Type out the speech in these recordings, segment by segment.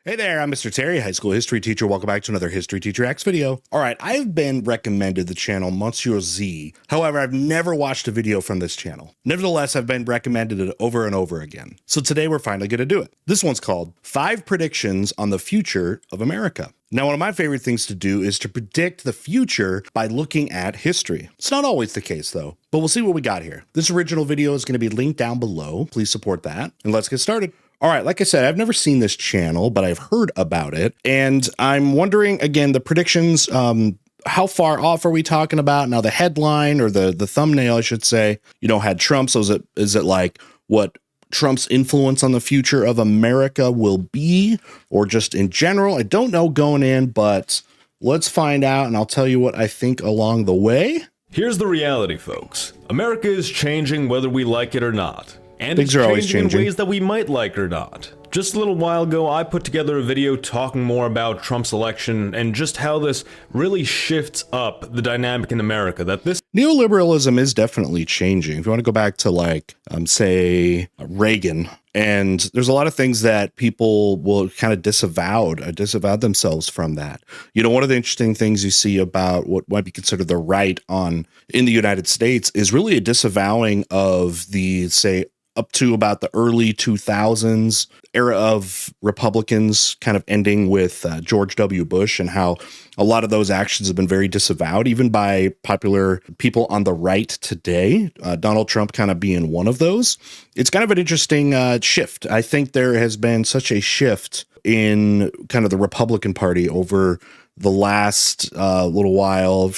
Hey there, I'm Mr. Terry, high school history teacher. Welcome back to another History Teacher X video. All right, I've been recommended the channel Monsieur Z. However, I've never watched a video from this channel. Nevertheless, I've been recommended it over and over again. So today we're finally going to do it. This one's called 5 Predictions on the Future of America. Now, one of my favorite things to do is to predict the future by looking at history. It's not always the case though, but we'll see what we got here. This original video is going to be linked down below. Please support that. And let's get started. All right, like I said, I've never seen this channel, but I've heard about it. And I'm wondering, again, the predictions, how far off are we talking about? Now, the headline or the thumbnail, I should say, had Trump. So is it like what Trump's influence on the future of America will be, or just in general? I don't know going in, but let's find out, and I'll tell you what I think along the way. Here's the reality, folks. America is changing whether we like it or not. And Things are always changing in ways that we might like or not. Just a little while ago, I put together a video talking more about Trump's election and just how this really shifts up the dynamic in America. That this neoliberalism is definitely changing. If you want to go back to say Reagan, and there's a lot of things that people will kind of disavow themselves from that. One of the interesting things you see about what might be considered the right in the United States is really a disavowing of the, say, up to about the early 2000s era of Republicans kind of ending with George W. Bush, and how a lot of those actions have been very disavowed, even by popular people on the right today, Donald Trump kind of being one of those. It's kind of an interesting shift. I think there has been such a shift in kind of the Republican Party over the last little while,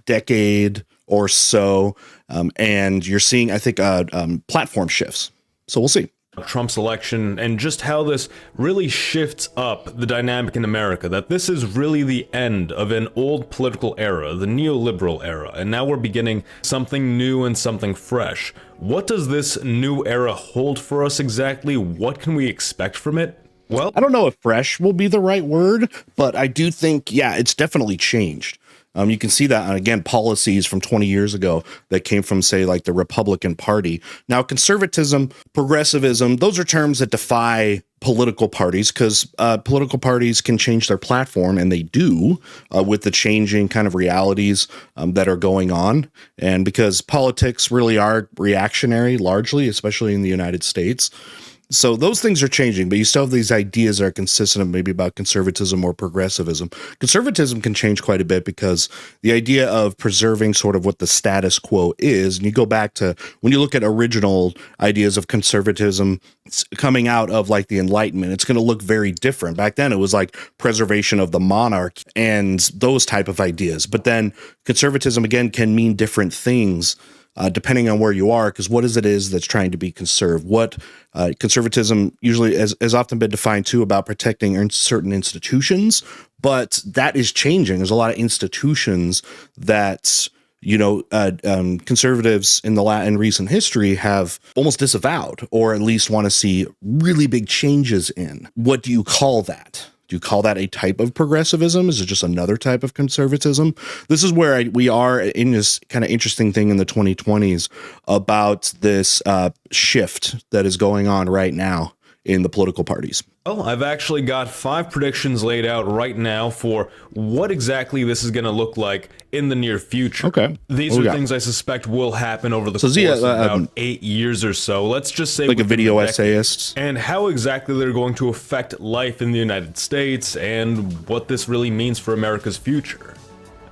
decade or so. And you're seeing, I think, platform shifts. So we'll see. Trump's election and just how this really shifts up the dynamic in America, that this is really the end of an old political era, the neoliberal era, and now we're beginning something new and something fresh. What does this new era hold for us exactly? What can we expect from it? Well, I don't know if fresh will be the right word, but I do think, it's definitely changed. You can see that, again, policies from 20 years ago that came from, say, like the Republican Party. Now, conservatism, progressivism, those are terms that defy political parties, because political parties can change their platform, and they do, with the changing kind of realities that are going on. And because politics really are reactionary, largely, especially in the United States. So those things are changing, but you still have these ideas that are consistent maybe about conservatism or progressivism. Conservatism can change quite a bit because the idea of preserving sort of what the status quo is, and you go back to when you look at original ideas of conservatism coming out of like the Enlightenment, it's going to look very different. Back then it was like preservation of the monarch and those type of ideas. But then conservatism, again, can mean different things depending on where you are, because what is that's trying to be conserved? What conservatism usually has often been defined too about protecting certain institutions, but that is changing. There's a lot of institutions that conservatives in recent history have almost disavowed, or at least want to see really big changes in. What do you call that? Do you call that a type of progressivism? Is it just another type of conservatism? This is where we are in this kind of interesting thing in the 2020s about this shift that is going on right now in the political parties. Well, I've actually got 5 predictions laid out right now for what exactly this is going to look like in the near future. Okay. These are things I suspect will happen over the course of about 8 years or so. Let's just say like a video essayist. And how exactly they're going to affect life in the United States and what this really means for America's future.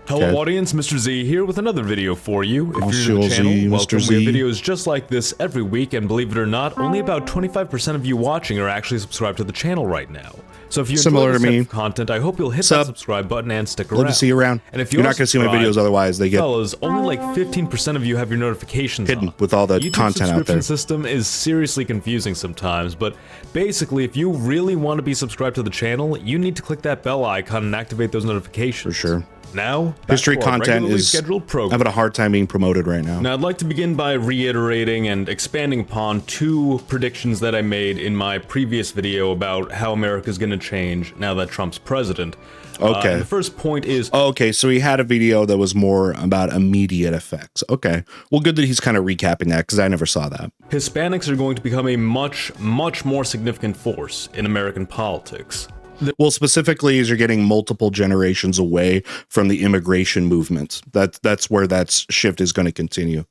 Hello audience, Mr. Z here with another video for you. If you're new to the channel, welcome. We have videos just like this every week, and believe it or not, only about 25% of you watching are actually subscribed to the channel right now. So if you enjoy this type of content, I hope you'll hit that subscribe button and stick around. Love to see you around. And if you're not going to see my videos otherwise, they get fellas, only like 15% of you have your notifications hidden on. with all the YouTube's content out there. subscription system is seriously confusing sometimes, but basically, if you really want to be subscribed to the channel, you need to click that bell icon and activate those notifications. For sure. Now, history content is scheduled program. having a hard time being promoted right now. Now, I'd like to begin by reiterating and expanding upon two predictions that I made in my previous video about how America's going to change now that Trump's president. Okay. The first point is... Okay, so he had a video that was more about immediate effects. Okay. Well, good that he's kind of recapping that, because I never saw that. Hispanics are going to become a much more significant force in American politics. Well, specifically, as you're getting multiple generations away from the immigration movement, that's where that shift is going to continue.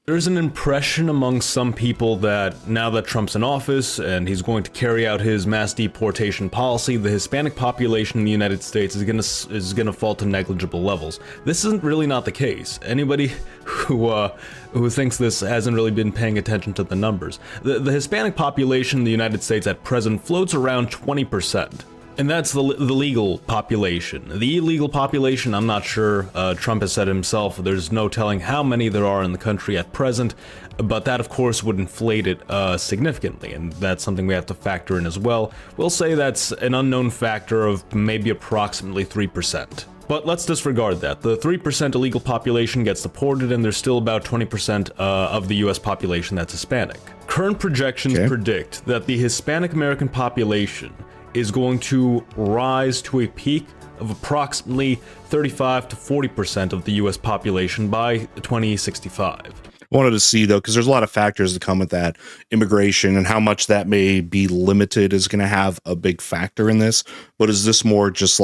There's an impression among some people that now that Trump's in office and he's going to carry out his mass deportation policy, the Hispanic population in the United States is gonna fall to negligible levels. This isn't really not the case. Anybody who thinks this hasn't really been paying attention to the numbers. The Hispanic population in the United States at present floats around 20%. And that's the legal population. The illegal population, I'm not sure. Trump has said himself there's no telling how many there are in the country at present, but that of course would inflate it significantly, and that's something we have to factor in as well. We'll say that's an unknown factor of maybe approximately 3%. But let's disregard that. The 3% illegal population gets deported, and there's still about 20% of the US population that's Hispanic. Current projections predict that the Hispanic American population is going to rise to a peak of approximately 35 to 40% of the US population by 2065. I wanted to see, though, because there's a lot of factors that come with that. Immigration and how much that may be limited is going to have a big factor in this. But is this more just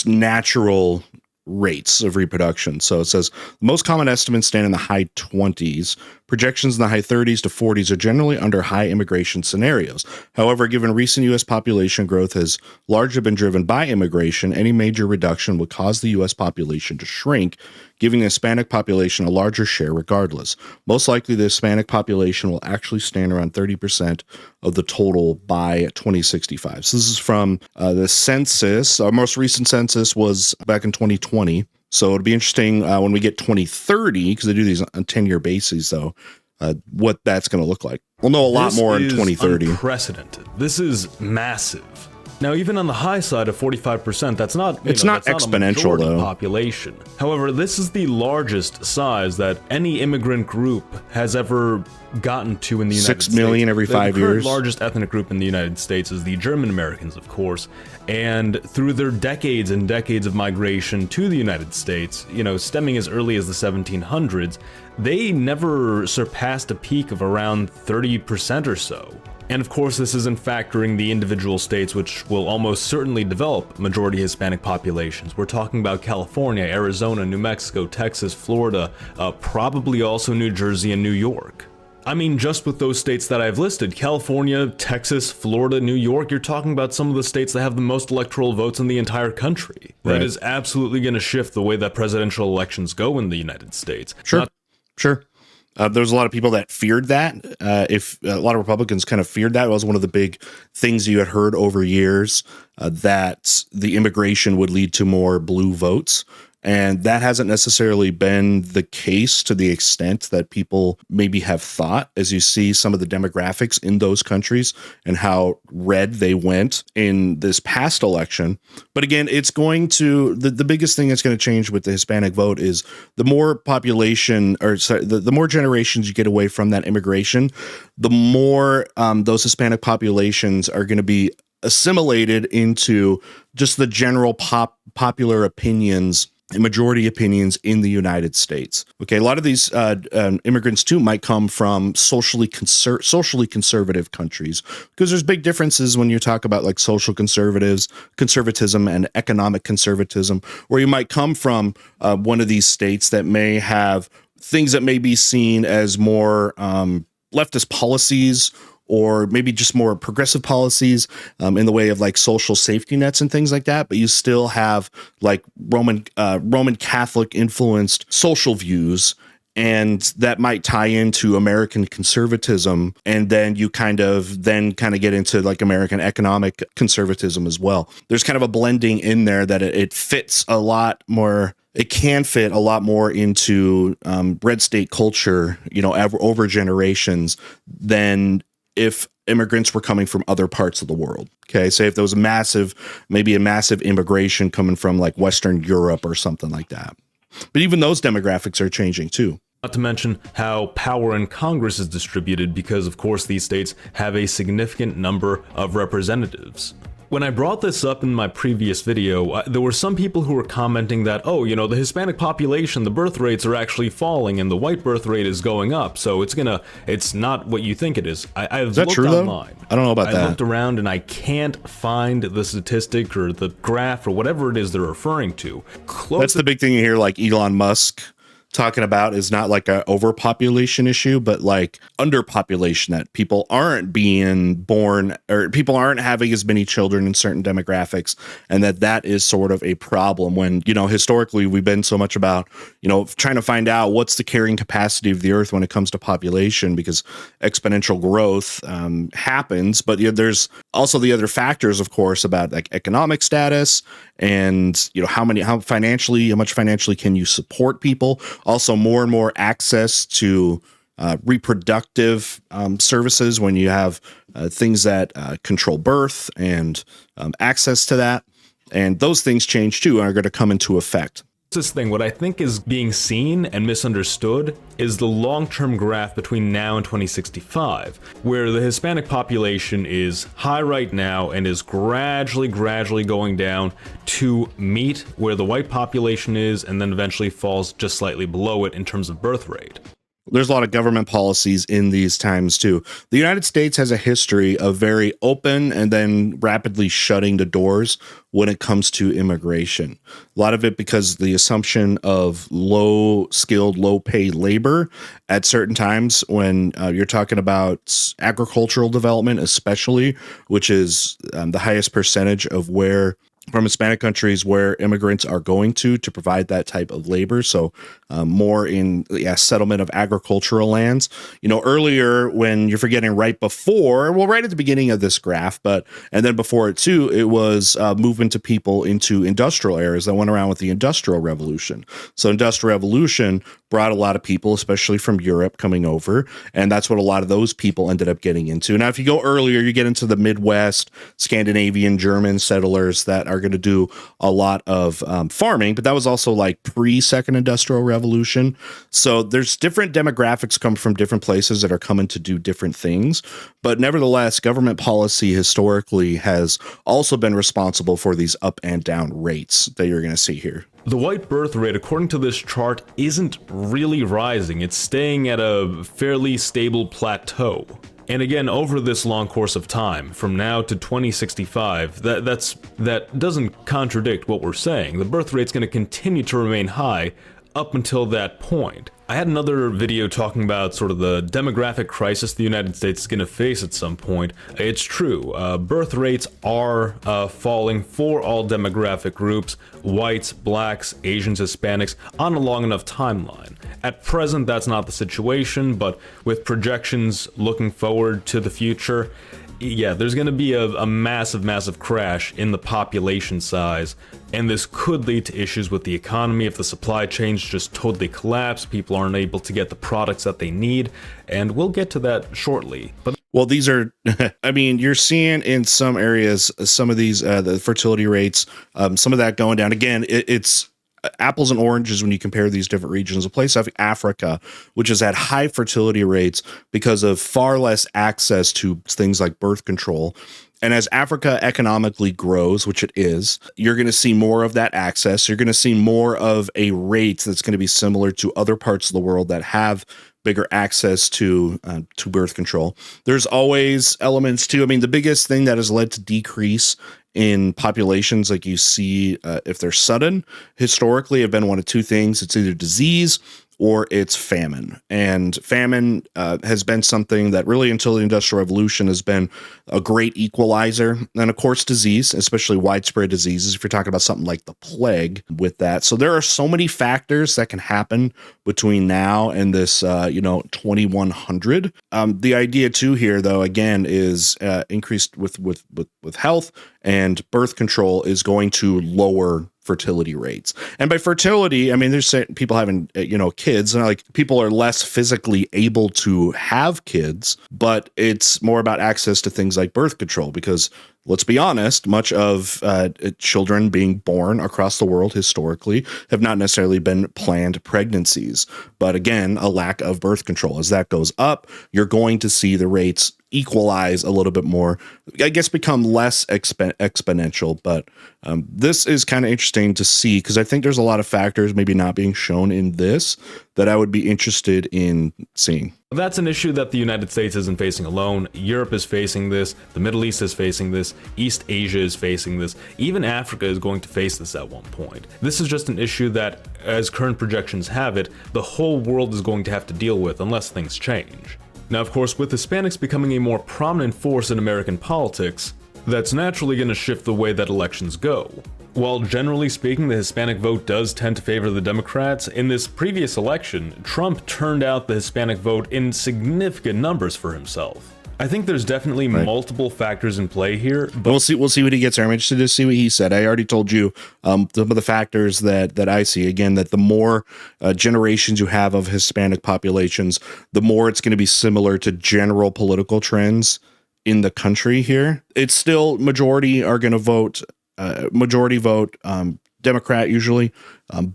natural rates of reproduction? So it says most common estimates stand in the high 20s. Projections in the high 30s to 40s are generally under high immigration scenarios. However, given recent U.S. population growth has largely been driven by immigration, any major reduction would cause the U.S. population to shrink, giving the Hispanic population a larger share regardless. Most likely, the Hispanic population will actually stand around 30% of the total by 2065. So this is from the census. Our most recent census was back in 2020. So it'll be interesting when we get 2030, because they do these on 10-year bases, though, what that's going to look like. We'll know a lot more in 2030. This is unprecedented. This is massive. Now, even on the high side of 45%, that's not it's not exponential, though. Population. However, this is the largest size that any immigrant group has ever gotten to in the United States. 6 million every 5 years. The largest ethnic group in the United States is the German Americans, of course. And through their decades and decades of migration to the United States, stemming as early as the 1700s, they never surpassed a peak of around 30% or so. And of course, this isn't factoring the individual states which will almost certainly develop majority Hispanic populations. We're talking about California, Arizona, New Mexico, Texas, Florida, probably also New Jersey and New York. I mean, just with those states that I've listed, California, Texas, Florida, New York, you're talking about some of the states that have the most electoral votes in the entire country. Right. That is absolutely going to shift the way that presidential elections go in the United States. Sure. There's a lot of people that feared that. If a lot of Republicans kind of feared that, it was one of the big things you had heard over years, that the immigration would lead to more blue votes. And that hasn't necessarily been the case to the extent that people maybe have thought, as you see some of the demographics in those countries and how red they went in this past election. But again, it's going to, the biggest thing that's going to change with the Hispanic vote is the more population, or sorry, the more generations you get away from that immigration, the more those Hispanic populations are going to be assimilated into just the general popular opinions and majority opinions in the United States. Okay, a lot of these immigrants too might come from socially conservative countries, because there's big differences when you talk about like social conservatism and economic conservatism, where you might come from one of these states that may have things that may be seen as more leftist policies, or maybe just more progressive policies in the way of like social safety nets and things like that. But you still have like Roman Catholic influenced social views, and that might tie into American conservatism. And then you kind of get into like American economic conservatism as well. There's kind of a blending in there that it fits a lot more. It can fit a lot more into red state culture, over generations than if immigrants were coming from other parts of the world. Okay, say if there was maybe a massive immigration coming from like Western Europe or something like that. But even those demographics are changing too. Not to mention how power in Congress is distributed because, of course, these states have a significant number of representatives. When I brought this up in my previous video, there were some people who were commenting that, oh, you know, the Hispanic population, the birth rates are actually falling and the white birth rate is going up, so it's not what you think it is. I've looked true, online. Though? I don't know about that. I looked around and I can't find the statistic or the graph or whatever it is they're referring to. That's the big thing you hear, like Elon Musk talking about, is not like a overpopulation issue, but like underpopulation, that people aren't being born or people aren't having as many children in certain demographics, and that is sort of a problem when, you know, historically we've been so much about, you know, trying to find out what's the carrying capacity of the earth when it comes to population, because exponential growth happens. But there's also the other factors, of course, about like economic status and, you know, how much financially can you support people. Also, more and more access to reproductive services when you have things that control birth and access to that. And those things change too and are going to come into effect. This thing, what I think is being seen and misunderstood is the long-term graph between now and 2065, where the Hispanic population is high right now and is gradually going down to meet where the white population is, and then eventually falls just slightly below it in terms of birth rate. There's a lot of government policies in these times too. The United States has a history of very open and then rapidly shutting the doors when it comes to immigration. A lot of it because the assumption of low-skilled, low-paid labor at certain times when you're talking about agricultural development, especially, which is the highest percentage of where from Hispanic countries where immigrants are going to provide that type of labor. So more in settlement of agricultural lands. You know, earlier when you're forgetting right at the beginning of this graph, and then before it too, it was movement of people into industrial areas that went around with the Industrial Revolution. So Industrial Revolution brought a lot of people, especially from Europe, coming over. And that's what a lot of those people ended up getting into. Now, if you go earlier, you get into the Midwest, Scandinavian, German settlers that are going to do a lot of farming, but that was also like pre-Second Industrial Revolution. So there's different demographics come from different places that are coming to do different things. But nevertheless, government policy historically has also been responsible for these up and down rates that you're going to see here. The white birth rate, according to this chart, isn't really rising. It's staying at a fairly stable plateau. And again, over this long course of time, from now to 2065, that doesn't contradict what we're saying. The birth rate's going to continue to remain high up until that point. I had another video talking about sort of the demographic crisis the United States is going to face at some point. It's true, birth rates are falling for all demographic groups, whites, blacks, Asians, Hispanics, on a long enough timeline. At present, that's not the situation, but with projections looking forward to the future, yeah, there's going to be a massive crash in the population size, and this could lead to issues with the economy if the supply chains just totally collapse, people aren't able to get the products that they need, and we'll get to that shortly. Well, these are, I mean, you're seeing in some areas, some of these, the fertility rates, some of that going down. Again, it's apples and oranges when you compare these different regions. A place like Africa, which has had high fertility rates because of far less access to things like birth control. And as Africa economically grows, which it is, you're going to see more of that access. You're going to see more of a rate that's going to be similar to other parts of the world that have bigger access to birth control. There's always elements too. I mean, the biggest thing that has led to decrease in populations, like you see, if they're sudden, historically have been one of two things. It's either disease or it's famine. And famine has been something that really until the Industrial Revolution has been a great equalizer. And of course, disease, especially widespread diseases, if you're talking about something like the plague with that. So there are so many factors that can happen between now and this, 2100. The idea too here, though, again, is increased with health and birth control is going to lower fertility rates. And by fertility, I mean, there's people having, kids, and like people are less physically able to have kids, but it's more about access to things like birth control, because let's be honest, much of children being born across the world historically have not necessarily been planned pregnancies. But again, a lack of birth control. As that goes up, you're going to see the rates equalize a little bit more, I guess, become less exponential. But this is kind of interesting to see, because I think there's a lot of factors maybe not being shown in this that I would be interested in seeing. That's an issue that the United States isn't facing alone. Europe is facing this, the Middle East is facing this, East Asia is facing this, even Africa is going to face this at one point. This is just an issue that, as current projections have it, the whole world is going to have to deal with unless things change. Now, of course, with Hispanics becoming a more prominent force in American politics, that's naturally going to shift the way that elections go. While generally speaking, the Hispanic vote does tend to favor the Democrats, in this previous election, Trump turned out the Hispanic vote in significant numbers for himself. I think there's definitely multiple factors in play here, but we'll see what he gets. I'm interested to see what he said. I already told you some of the factors that I see. Again, that the more generations you have of Hispanic populations, the more it's going to be similar to general political trends in the country here. It's still majority are going to vote Democrat usually,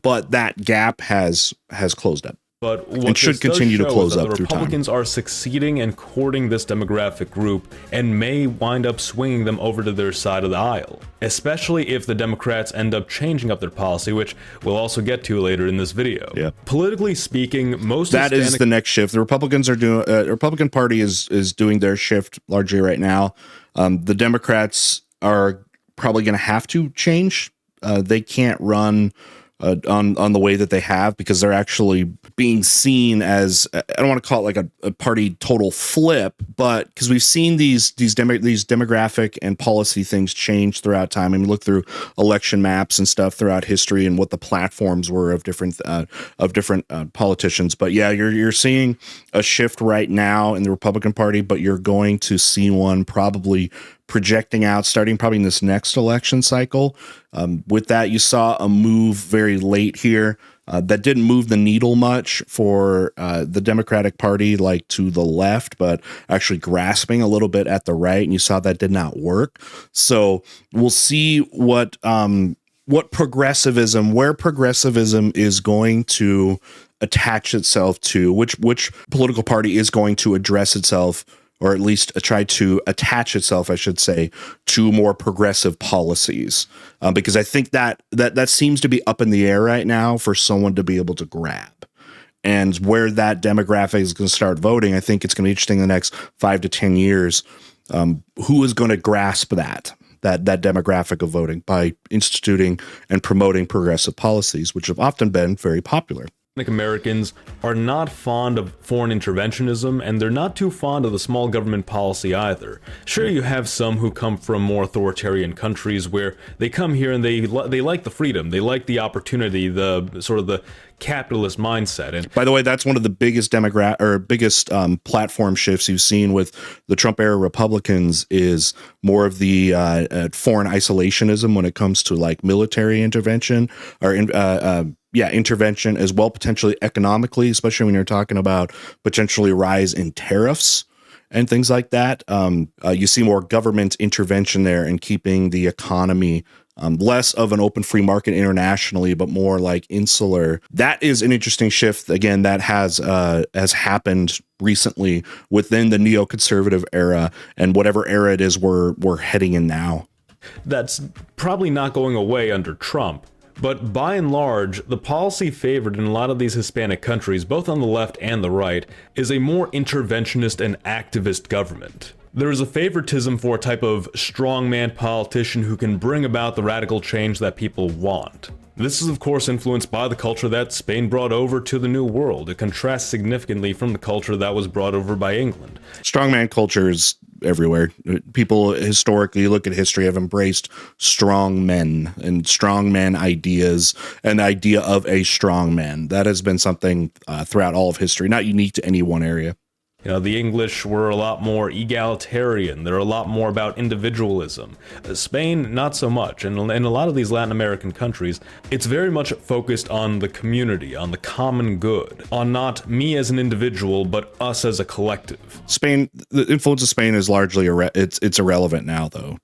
but that gap has closed up. But what and should continue to close up the through time. Republicans are succeeding in courting this demographic group and may wind up swinging them over to their side of the aisle, especially if the Democrats end up changing up their policy, which we'll also get to later in this video. Yeah. Politically speaking, most that is the next shift. The Republicans are doing. Republican Party is doing their shift largely right now. The Democrats are probably going to have to change. They can't run on the way that they have, because they're actually being seen as, I don't want to call it like a party total flip, but because we've seen these demographic and policy things change throughout time. I mean, look through election maps and stuff throughout history and what the platforms were of different politicians. But yeah, you're seeing a shift right now in the Republican Party, but you're going to see one probably projecting out starting probably in this next election cycle. With that, you saw a move very late here that didn't move the needle much for the Democratic Party, like to the left, but actually grasping a little bit at the right. And you saw that did not work. So we'll see what progressivism, where progressivism is going to attach itself to, which political party is going to address itself, or at least try to attach itself, I should say, to more progressive policies, because I think that seems to be up in the air right now for someone to be able to grab. And where that demographic is going to start voting, I think it's going to be interesting in the next 5 to 10 years. Who is going to grasp that demographic of voting by instituting and promoting progressive policies, which have often been very popular. Americans are not fond of foreign interventionism, and they're not too fond of the small government policy either. Sure, you have some who come from more authoritarian countries where they come here and they like the freedom, they like the opportunity, the sort of the capitalist mindset. And by the way, that's one of the biggest platform shifts you've seen with the Trump era Republicans is more of the foreign isolationism when it comes to like military intervention or intervention, as well, potentially economically, especially when you're talking about potentially rise in tariffs and things like that. You see more government intervention there and keeping the economy less of an open free market internationally, but more like insular. That is an interesting shift. Again, that has happened recently within the neoconservative era and whatever era it is we're heading in now. That's probably not going away under Trump. But by and large, the policy favored in a lot of these Hispanic countries, both on the left and the right, is a more interventionist and activist government. There is a favoritism for a type of strongman politician who can bring about the radical change that people want. This is of course influenced by the culture that Spain brought over to the New World. It contrasts significantly from the culture that was brought over by England. Strongman culture is everywhere. People historically, look at history, have embraced strong men and strongman ideas and the idea of a strong man. That has been something throughout all of history, not unique to any one area. You know, the English were a lot more egalitarian. They're a lot more about individualism. Spain, not so much. And in a lot of these Latin American countries, it's very much focused on the community, on the common good, on not me as an individual, but us as a collective. Spain, the influence of Spain is largely it's irrelevant now, though,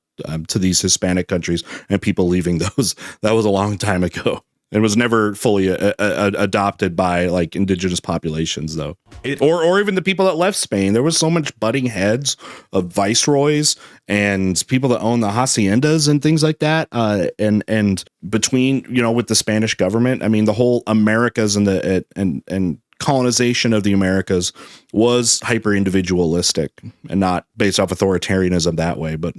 to these Hispanic countries and people leaving those. That was a long time ago. It was never fully adopted by like indigenous populations, though, or even the people that left Spain. There was so much butting heads of viceroys and people that own the haciendas and things like that. And between, you know, with the Spanish government, I mean, the whole Americas and and colonization of the Americas was hyper individualistic and not based off authoritarianism that way, but.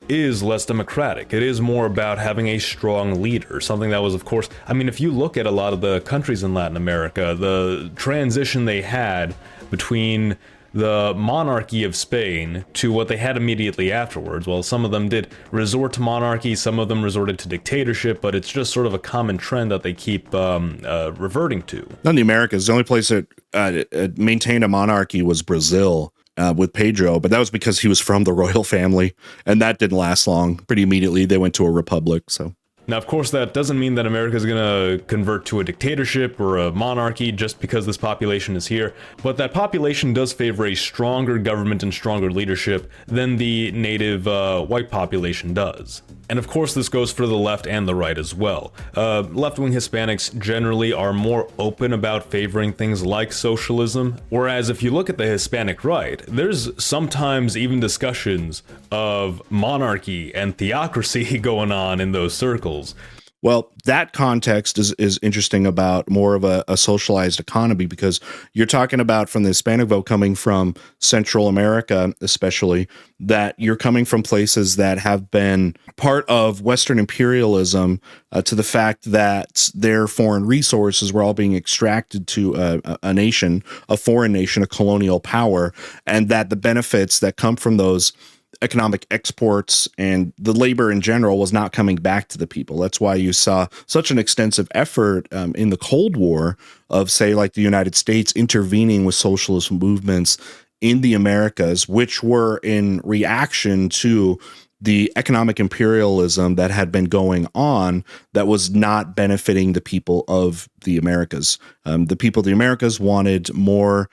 Is less democratic. It is more about having a strong leader, something that was, of course, I mean, if you look at a lot of the countries in Latin America, the transition they had between the monarchy of Spain to what they had immediately afterwards, well, some of them did resort to monarchy, some of them resorted to dictatorship, but it's just sort of a common trend that they keep reverting to. Not the Americas. The only place that maintained a monarchy was Brazil. With Pedro, but that was because he was from the royal family, and that didn't last long. Pretty immediately, they went to a republic. So now, of course, that doesn't mean that America is going to convert to a dictatorship or a monarchy just because this population is here, but that population does favor a stronger government and stronger leadership than the native white population does. And of course, this goes for the left and the right as well. Left-wing Hispanics generally are more open about favoring things like socialism, whereas if you look at the Hispanic right, there's sometimes even discussions of monarchy and theocracy going on in those circles. Well, that context is interesting about more of a socialized economy, because you're talking about from the Hispanic vote coming from Central America, especially, that you're coming from places that have been part of Western imperialism to the fact that their foreign resources were all being extracted to a nation, a foreign nation, a colonial power, and that the benefits that come from those economic exports and the labor in general was not coming back to the people. That's why you saw such an extensive effort in the Cold War of, say, like the United States intervening with socialist movements in the Americas, which were in reaction to the economic imperialism that had been going on that was not benefiting the people of the Americas. The people of the Americas wanted more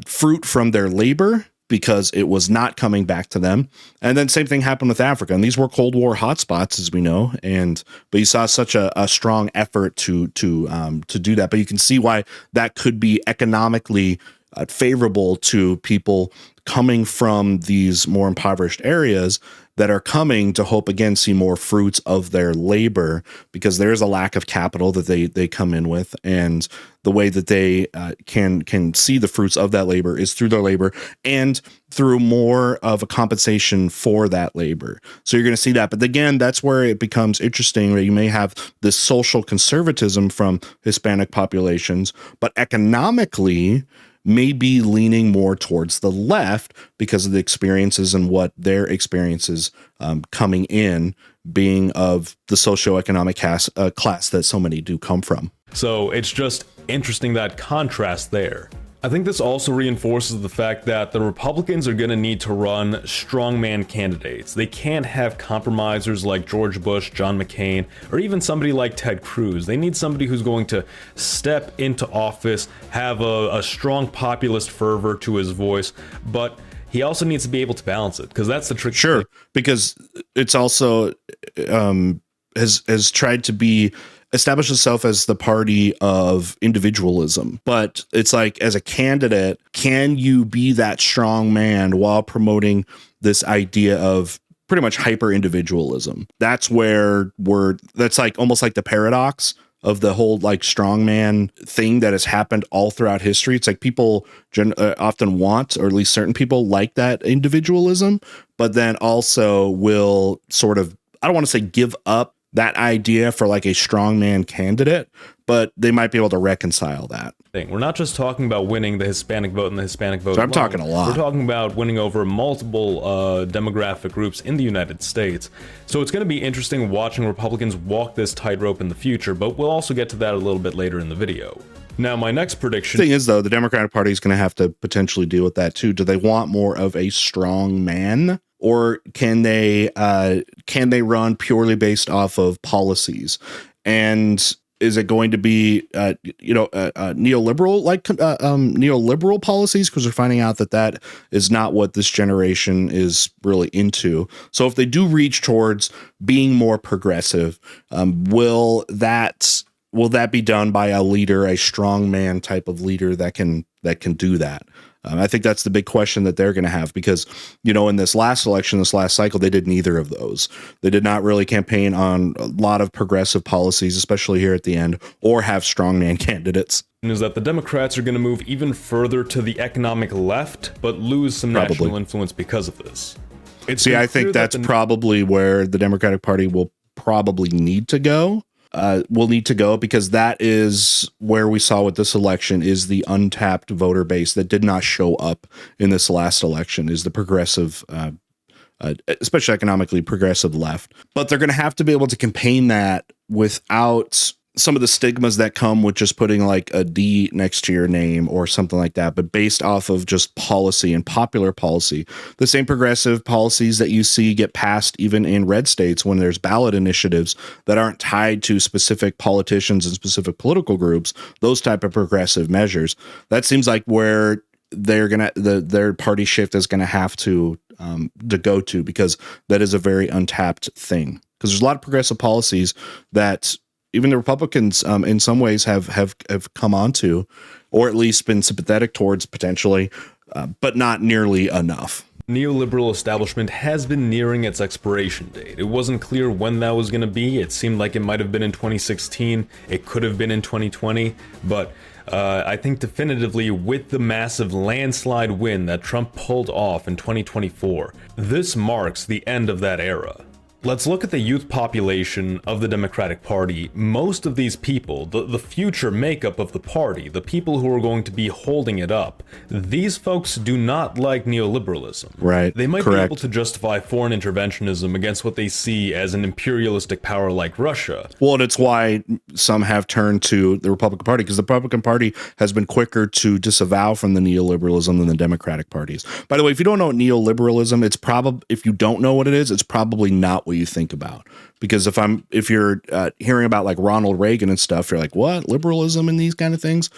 fruit from their labor, because it was not coming back to them. And then same thing happened with Africa. And these were Cold War hotspots, as we know. But you saw such a strong effort to do that. But you can see why that could be economically favorable to people coming from these more impoverished areas that are coming to hope again see more fruits of their labor, because there is a lack of capital that they come in with, and the way that they can see the fruits of that labor is through their labor and through more of a compensation for that labor. So you're going to see that. But again, that's where it becomes interesting, where you may have this social conservatism from Hispanic populations, but economically may be leaning more towards the left because of the experiences and what their experiences coming in being of the socioeconomic class that so many do come from. So it's just interesting, that contrast there. I think this also reinforces the fact that the Republicans are going to need to run strongman candidates. They can't have compromisers like George Bush, John McCain, or even somebody like Ted Cruz. They need somebody who's going to step into office, have a strong populist fervor to his voice, but he also needs to be able to balance it, because that's the trick. Sure, because it's also has tried to be establish itself as the party of individualism. But it's like, as a candidate, can you be that strong man while promoting this idea of pretty much hyper individualism? That's where that's like almost like the paradox of the whole like strongman thing that has happened all throughout history. It's like people often want, or at least certain people like that individualism, but then also will sort of, I don't want to say give up that idea for like a strongman candidate, but they might be able to reconcile that. We're not just talking about winning the Hispanic vote and the Hispanic vote. So I'm talking a lot. We're talking about winning over multiple demographic groups in the United States. So it's going to be interesting watching Republicans walk this tightrope in the future, but we'll also get to that a little bit later in the video. Now, my next prediction thing is, though, the Democratic Party is going to have to potentially deal with that too. Do they want more of a strong man, or can they run purely based off of policies? And is it going to be neoliberal policies? Because we're finding out that is not what this generation is really into. So if they do reach towards being more progressive, will that be done by a leader, a strong man type of leader that can do that? I think that's the big question that they're going to have, because, in this last election, this last cycle, they did neither of those. They did not really campaign on a lot of progressive policies, especially here at the end, or have strongman candidates. Is that the Democrats are going to move even further to the economic left, but lose some national influence because of this. I think that's probably where the Democratic Party will probably need to go. Because that is where we saw with this election is the untapped voter base that did not show up in this last election, is the progressive, especially economically progressive left. But they're going to have to be able to campaign that without some of the stigmas that come with just putting like a D next to your name or something like that, but based off of just policy and popular policy, the same progressive policies that you see get passed even in red states when there's ballot initiatives that aren't tied to specific politicians and specific political groups, those type of progressive measures. That seems like where their party shift is going to have to go to, because that is a very untapped thing. Because there's a lot of progressive policies that even the Republicans, in some ways, have come onto, or at least been sympathetic towards potentially, but not nearly enough. Neoliberal establishment has been nearing its expiration date. It wasn't clear when that was going to be. It seemed like it might have been in 2016. It could have been in 2020. But I think definitively, with the massive landslide win that Trump pulled off in 2024, this marks the end of that era. Let's look at the youth population of the Democratic Party. Most of these people, the future makeup of the party, the people who are going to be holding it up, these folks do not like neoliberalism. Right. They might be able to justify foreign interventionism against what they see as an imperialistic power like Russia. Well, and it's why some have turned to the Republican Party, because the Republican Party has been quicker to disavow from the neoliberalism than the Democratic parties. By the way, if you don't know what neoliberalism, if you don't know what it is, it's probably not what you think about. Because if you're hearing about like Ronald Reagan and stuff, you're like, what, liberalism and these kind of things?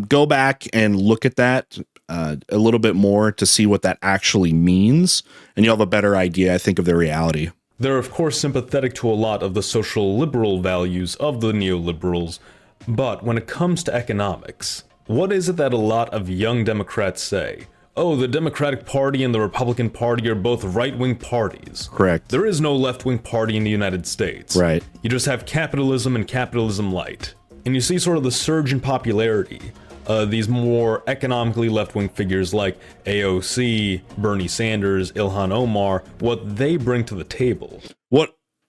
Go back and look at that a little bit more to see what that actually means, and you'll have a better idea, I think, of the reality. They're of course sympathetic to a lot of the social liberal values of the neoliberals, but when it comes to economics, what is it that a lot of young Democrats say? Oh, the Democratic Party and the Republican Party are both right-wing parties. Correct. There is no left-wing party in the United States. Right. You just have capitalism and capitalism light. And you see sort of the surge in popularity. These more economically left-wing figures like AOC, Bernie Sanders, Ilhan Omar, what they bring to the table.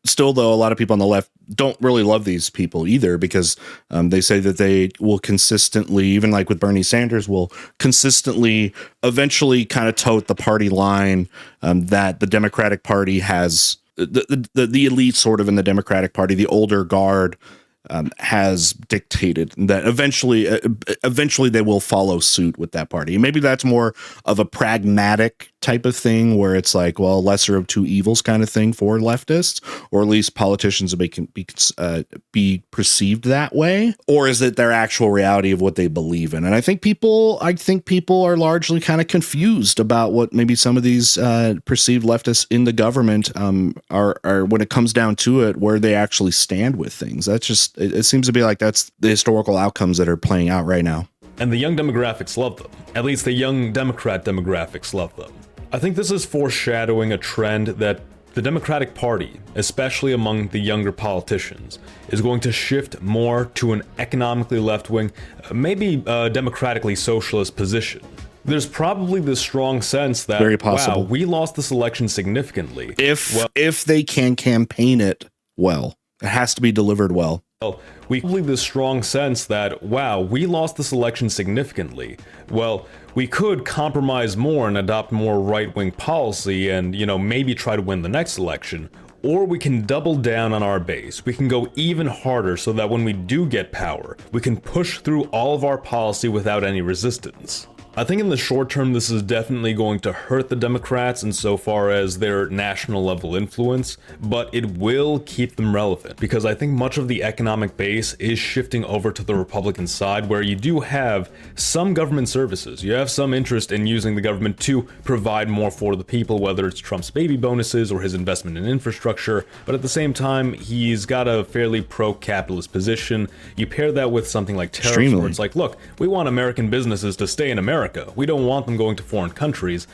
Still, though, a lot of people on the left don't really love these people either, because they say that they will consistently, even like with Bernie Sanders, will consistently eventually kind of tote the party line that the Democratic Party has, the elite sort of in the Democratic Party, the older guard has dictated that eventually they will follow suit with that party. Maybe that's more of a pragmatic type of thing where it's like, well, lesser of two evils kind of thing for leftists, or at least politicians can be perceived that way, or is it their actual reality of what they believe in? And I think people are largely kind of confused about what maybe some of these perceived leftists in the government are when it comes down to it, where they actually stand with things. That's just, it seems to be like that's the historical outcomes that are playing out right now. And the young demographics love them. At least the young Democrat demographics love them. I think this is foreshadowing a trend that the Democratic Party, especially among the younger politicians, is going to shift more to an economically left-wing, maybe democratically socialist position. There's probably this strong sense that, very possible, wow, we lost this election significantly. If they can campaign it well, it has to be delivered well. We believe this strong sense that, wow, we lost this election significantly. Well, we could compromise more and adopt more right-wing policy and, maybe try to win the next election. Or we can double down on our base. We can go even harder so that when we do get power, we can push through all of our policy without any resistance. I think in the short term, this is definitely going to hurt the Democrats insofar as their national level influence, but it will keep them relevant because I think much of the economic base is shifting over to the Republican side, where you do have some government services. You have some interest in using the government to provide more for the people, whether it's Trump's baby bonuses or his investment in infrastructure, but at the same time, he's got a fairly pro-capitalist position. You pair that with something like tariffs, where it's like, look, we want American businesses to stay in America. We don't want them going to foreign countries.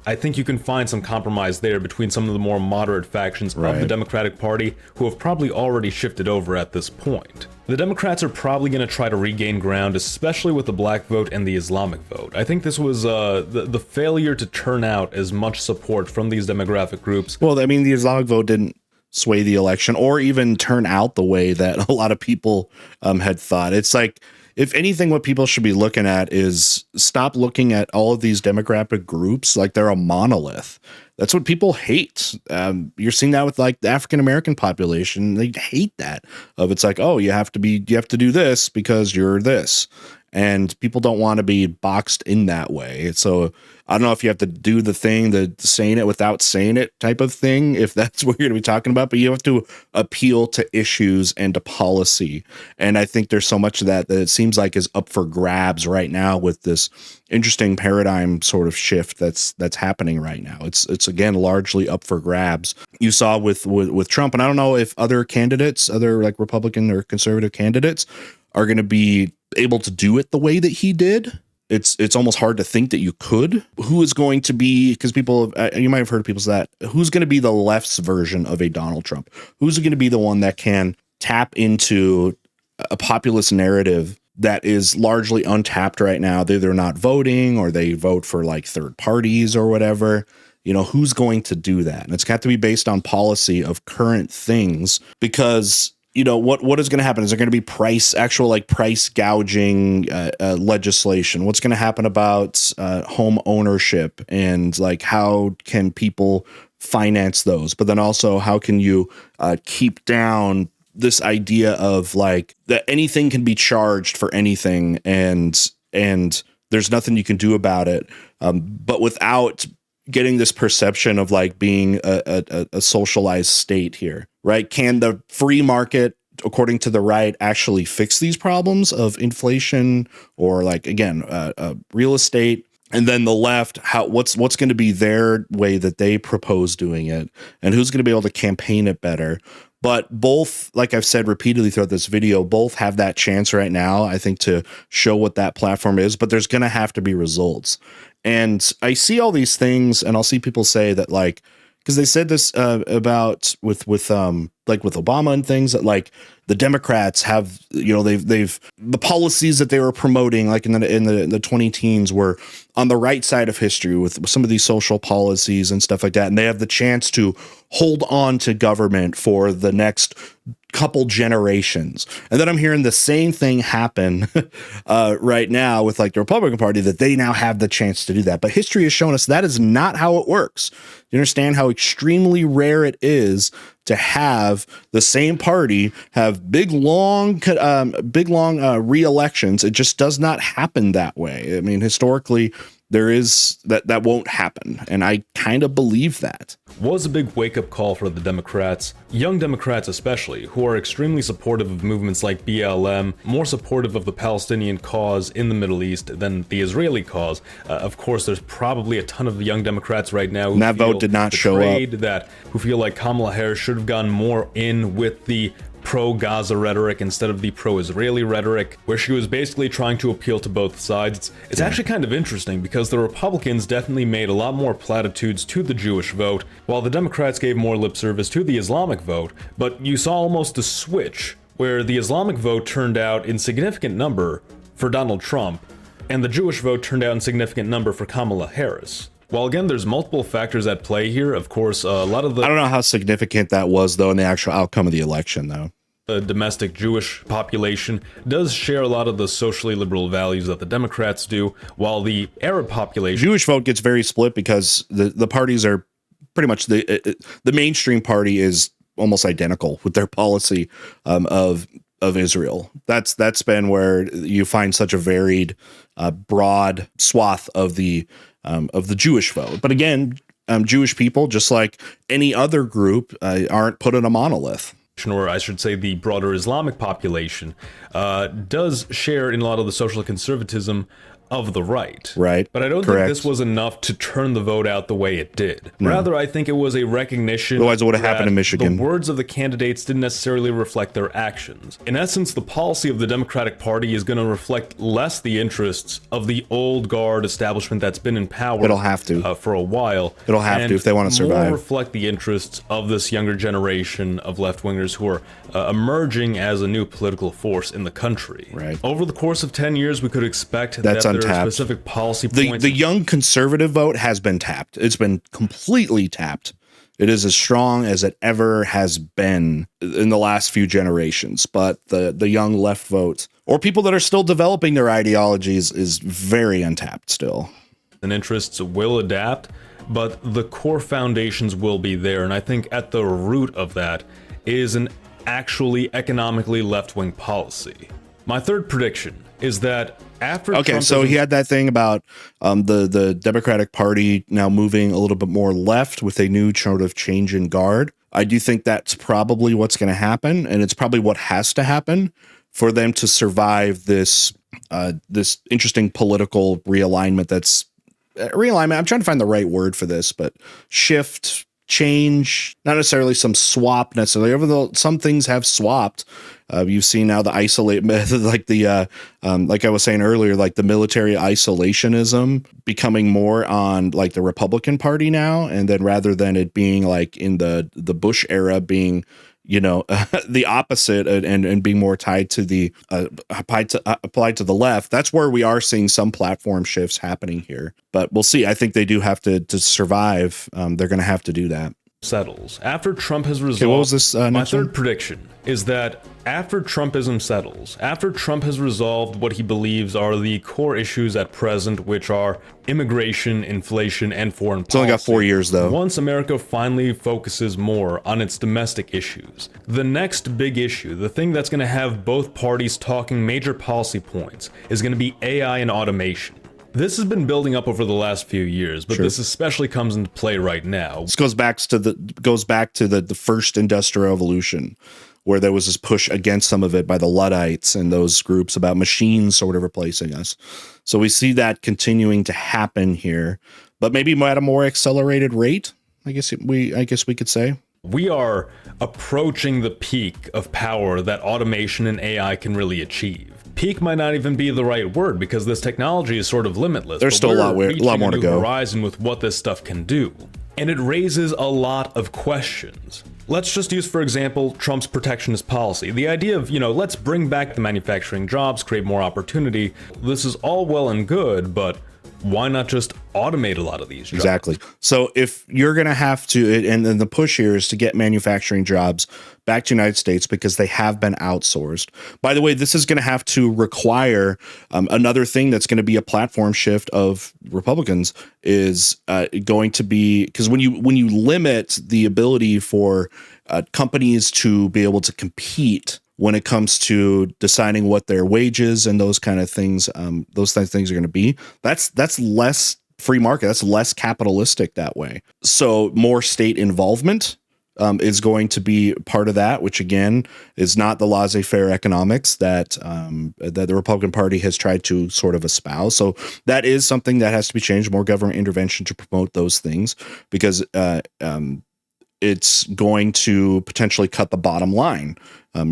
I think you can find some compromise there between some of the more moderate factions of the Democratic Party who have probably already shifted over at this point. The Democrats are probably going to try to regain ground, especially with the black vote and the Islamic vote. I think this was the failure to turn out as much support from these demographic groups. Well, I mean, the Islamic vote didn't sway the election or even turn out the way that a lot of people had thought. It's like, if anything, what people should be looking at is stop looking at all of these demographic groups like they're a monolith. That's what people hate. You're seeing that with like the African-American population. They hate that it's like, oh, you have to do this because you're this. And people don't want to be boxed in that way. So I don't know if you have to do the thing, the saying it without saying it type of thing, if that's what you're going to be talking about, but you have to appeal to issues and to policy. And I think there's so much of that it seems like is up for grabs right now with this interesting paradigm sort of shift that's happening right now. It's again, largely up for grabs. You saw with Trump, and I don't know if other candidates, other like Republican or conservative candidates are going to be able to do it the way that he did. It's almost hard to think that you could. Who is going to be, because people, you might have heard people say that, who's going to be the left's version of a Donald Trump? Who's going to be the one that can tap into a populist narrative that is largely untapped right now? They're not voting or they vote for like third parties or whatever. You know, who's going to do that? And it's got to be based on policy of current things, because you know, what is going to happen? Is there going to be price gouging legislation? What's going to happen about home ownership and like how can people finance those? But then also how can you keep down this idea of like that anything can be charged for anything and there's nothing you can do about it, but without getting this perception of like being a socialized state here, right? Can the free market, according to the right, actually fix these problems of inflation or like, again, real estate? And then the left, what's going to be their way that they propose doing it, and who's going to be able to campaign it better? But both, like I've said repeatedly throughout this video, both have that chance right now, I think, to show what that platform is, but there's going to have to be results. And I see all these things and I'll see people say that like, because they said this about with Obama and things, that like the Democrats have, you know, they've the policies that they were promoting like in the 2010s were on the right side of history with some of these social policies and stuff like that, and they have the chance to hold on to government for the next couple generations. And then I'm hearing the same thing happen right now with like the Republican Party, that they now have the chance to do that. But history has shown us that is not how it works. You understand how extremely rare it is to have the same party have big long re-elections. It just does not happen that way. I mean, historically, there is that won't happen. And I kind of believe that. Was a big wake-up call for the Democrats, young Democrats especially, who are extremely supportive of movements like BLM, more supportive of the Palestinian cause in the Middle East than the Israeli cause. Of course, there's probably a ton of young Democrats right now who that vote did not show up, who feel like Kamala Harris should have gone more in with the pro-Gaza rhetoric instead of the pro-Israeli rhetoric, where she was basically trying to appeal to both sides. It's actually kind of interesting because the Republicans definitely made a lot more platitudes to the Jewish vote, while the Democrats gave more lip service to the Islamic vote. But you saw almost a switch, where the Islamic vote turned out in significant number for Donald Trump, and the Jewish vote turned out in significant number for Kamala Harris. While again, there's multiple factors at play here. Of course, a lot of the... I don't know how significant that was, though, in the actual outcome of the election, though. The domestic Jewish population does share a lot of the socially liberal values that the Democrats do, while the Arab population... Jewish vote gets very split because the parties are pretty much... The mainstream party is almost identical with their policy of Israel. That's been where you find such a varied, broad swath of the Jewish vote. But again, Jewish people, just like any other group, aren't put in a monolith. Or I should say the broader Islamic population, does share in a lot of the social conservatism of the right. Right. But I don't Correct. think this was enough to turn the vote out the way it did. No. Rather, I think it was a recognition. Otherwise, it would have happened in Michigan. The words of the candidates didn't necessarily reflect their actions. In essence, the policy of the Democratic Party is going to reflect less the interests of the old guard establishment that's been in power. It'll have to. For a while. It'll have to if they want to survive. More reflect the interests of this younger generation of left-wingers who are emerging as a new political force in the country. Right. Over the course of 10 years, we could expect that there are specific policy points. The young conservative vote has been tapped. It's been completely tapped. It is as strong as it ever has been in the last few generations. But the young left vote, or people that are still developing their ideologies, is very untapped still. And interests will adapt, but the core foundations will be there. And I think at the root of that is an actually economically left-wing policy. My third prediction is that after so he had that thing about the Democratic Party now moving a little bit more left with a new sort of change in guard. I do think that's probably what's going to happen, and it's probably what has to happen for them to survive this this interesting political realignment. That's realignment. I'm trying to find the right word for this, but shift, change, not necessarily some swap necessarily, although some things have swapped. You've seen now the isolate method, like the like I was saying earlier, like the military isolationism becoming more on like the Republican Party now, and then rather than it being like in the Bush era being, you know, the opposite and being more tied to the applied to the left. That's where we are seeing some platform shifts happening here. But we'll see. I think they do have to survive. They're going to have to do that. Settles after Trump has resolved. Okay, what was this? My third prediction is that after Trumpism settles, after Trump has resolved what he believes are the core issues at present, which are immigration, inflation, and foreign policy. It's only got 4 years, though. Once America finally focuses more on its domestic issues, the next big issue, the thing that's going to have both parties talking major policy points, is going to be AI and automation. This has been building up over the last few years, but this especially comes into play right now. This goes back to the first industrial revolution, where there was this push against some of it by the Luddites and those groups about machines sort of replacing us. So we see that continuing to happen here, but maybe at a more accelerated rate. I guess we could say. We are approaching the peak of power that automation and AI can really achieve. Peak might not even be the right word because this technology is sort of limitless. There's still a lot more to go. Horizon with what this stuff can do. And it raises a lot of questions. Let's just use, for example, Trump's protectionist policy. The idea of, let's bring back the manufacturing jobs, create more opportunity. This is all well and good, but why not just automate a lot of these jobs? Exactly. So if you're going to have to, and then the push here is to get manufacturing jobs back to the United States because they have been outsourced. By the way, this is going to have to require another thing that's going to be a platform shift of Republicans is going to be, because when you limit the ability for companies to be able to compete when it comes to deciding what their wages and those kind of things, those things are going to be, that's less free market. That's less capitalistic that way. So more state involvement is going to be part of that, which again is not the laissez-faire economics that the Republican Party has tried to sort of espouse. So that is something that has to be changed. More government intervention to promote those things, because it's going to potentially cut the bottom line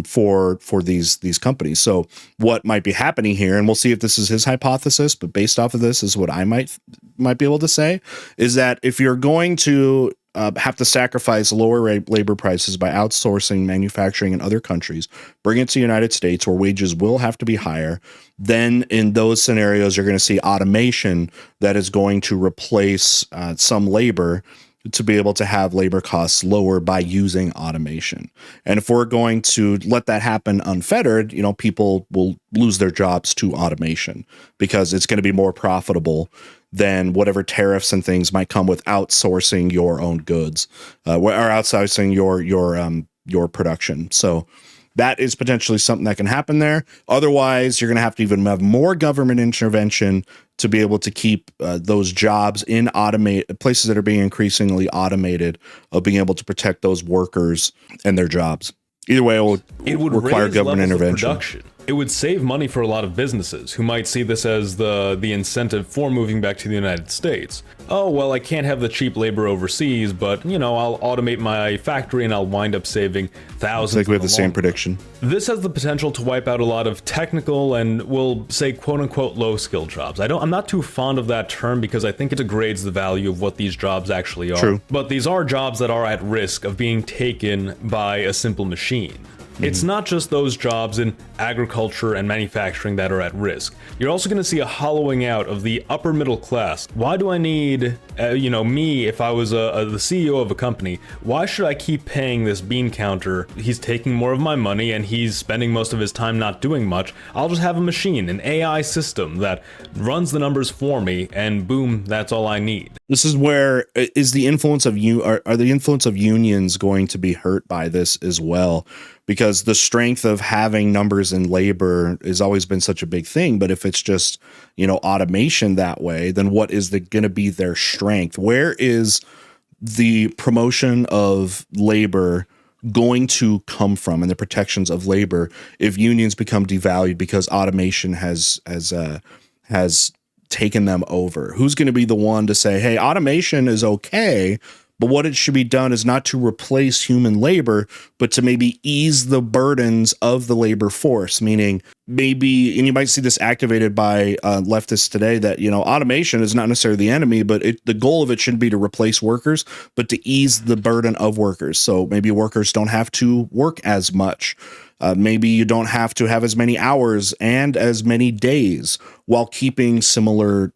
for these companies. So what might be happening here, and we'll see if this is his hypothesis, but based off of this is what I might be able to say, is that if you're going to have to sacrifice lower labor prices by outsourcing manufacturing in other countries, bring it to the United States where wages will have to be higher, then in those scenarios, you're going to see automation that is going to replace some labor to be able to have labor costs lower by using automation. And if we're going to let that happen unfettered, people will lose their jobs to automation because it's going to be more profitable than whatever tariffs and things might come with outsourcing your own goods, or outsourcing your production. So that is potentially something that can happen there. Otherwise, you're going to have to even have more government intervention to be able to keep those jobs in places that are being increasingly automated, of being able to protect those workers and their jobs. Either way, it would require government intervention. It would save money for a lot of businesses who might see this as the incentive for moving back to the United States. Oh, well, I can't have the cheap labor overseas, but, you know, I'll automate my factory and I'll wind up saving thousands. I think we have the same prediction. This has the potential to wipe out a lot of technical and, we'll say, quote-unquote low-skill jobs. I'm not too fond of that term because I think it degrades the value of what these jobs actually are. True. But these are jobs that are at risk of being taken by a simple machine. It's not just those jobs in agriculture and manufacturing that are at risk. You're also going to see a hollowing out of the upper middle class. Why do I need, me, if I was the CEO of a company, why should I keep paying this bean counter? He's taking more of my money and he's spending most of his time not doing much. I'll just have a machine, an AI system that runs the numbers for me, and boom, that's all I need. This is where is the influence of are the influence of unions going to be hurt by this as well? Because the strength of having numbers in labor has always been such a big thing. But if it's just, automation that way, then what is going to be their strength? Where is the promotion of labor going to come from, and the protections of labor, if unions become devalued because automation has taken them over? Who's going to be the one to say, hey, automation is okay, but what it should be done is not to replace human labor, but to maybe ease the burdens of the labor force? Meaning maybe, and you might see this activated by leftists today, that, automation is not necessarily the enemy, but the goal of it shouldn't be to replace workers, but to ease the burden of workers. So maybe workers don't have to work as much. Maybe you don't have to have as many hours and as many days while keeping similar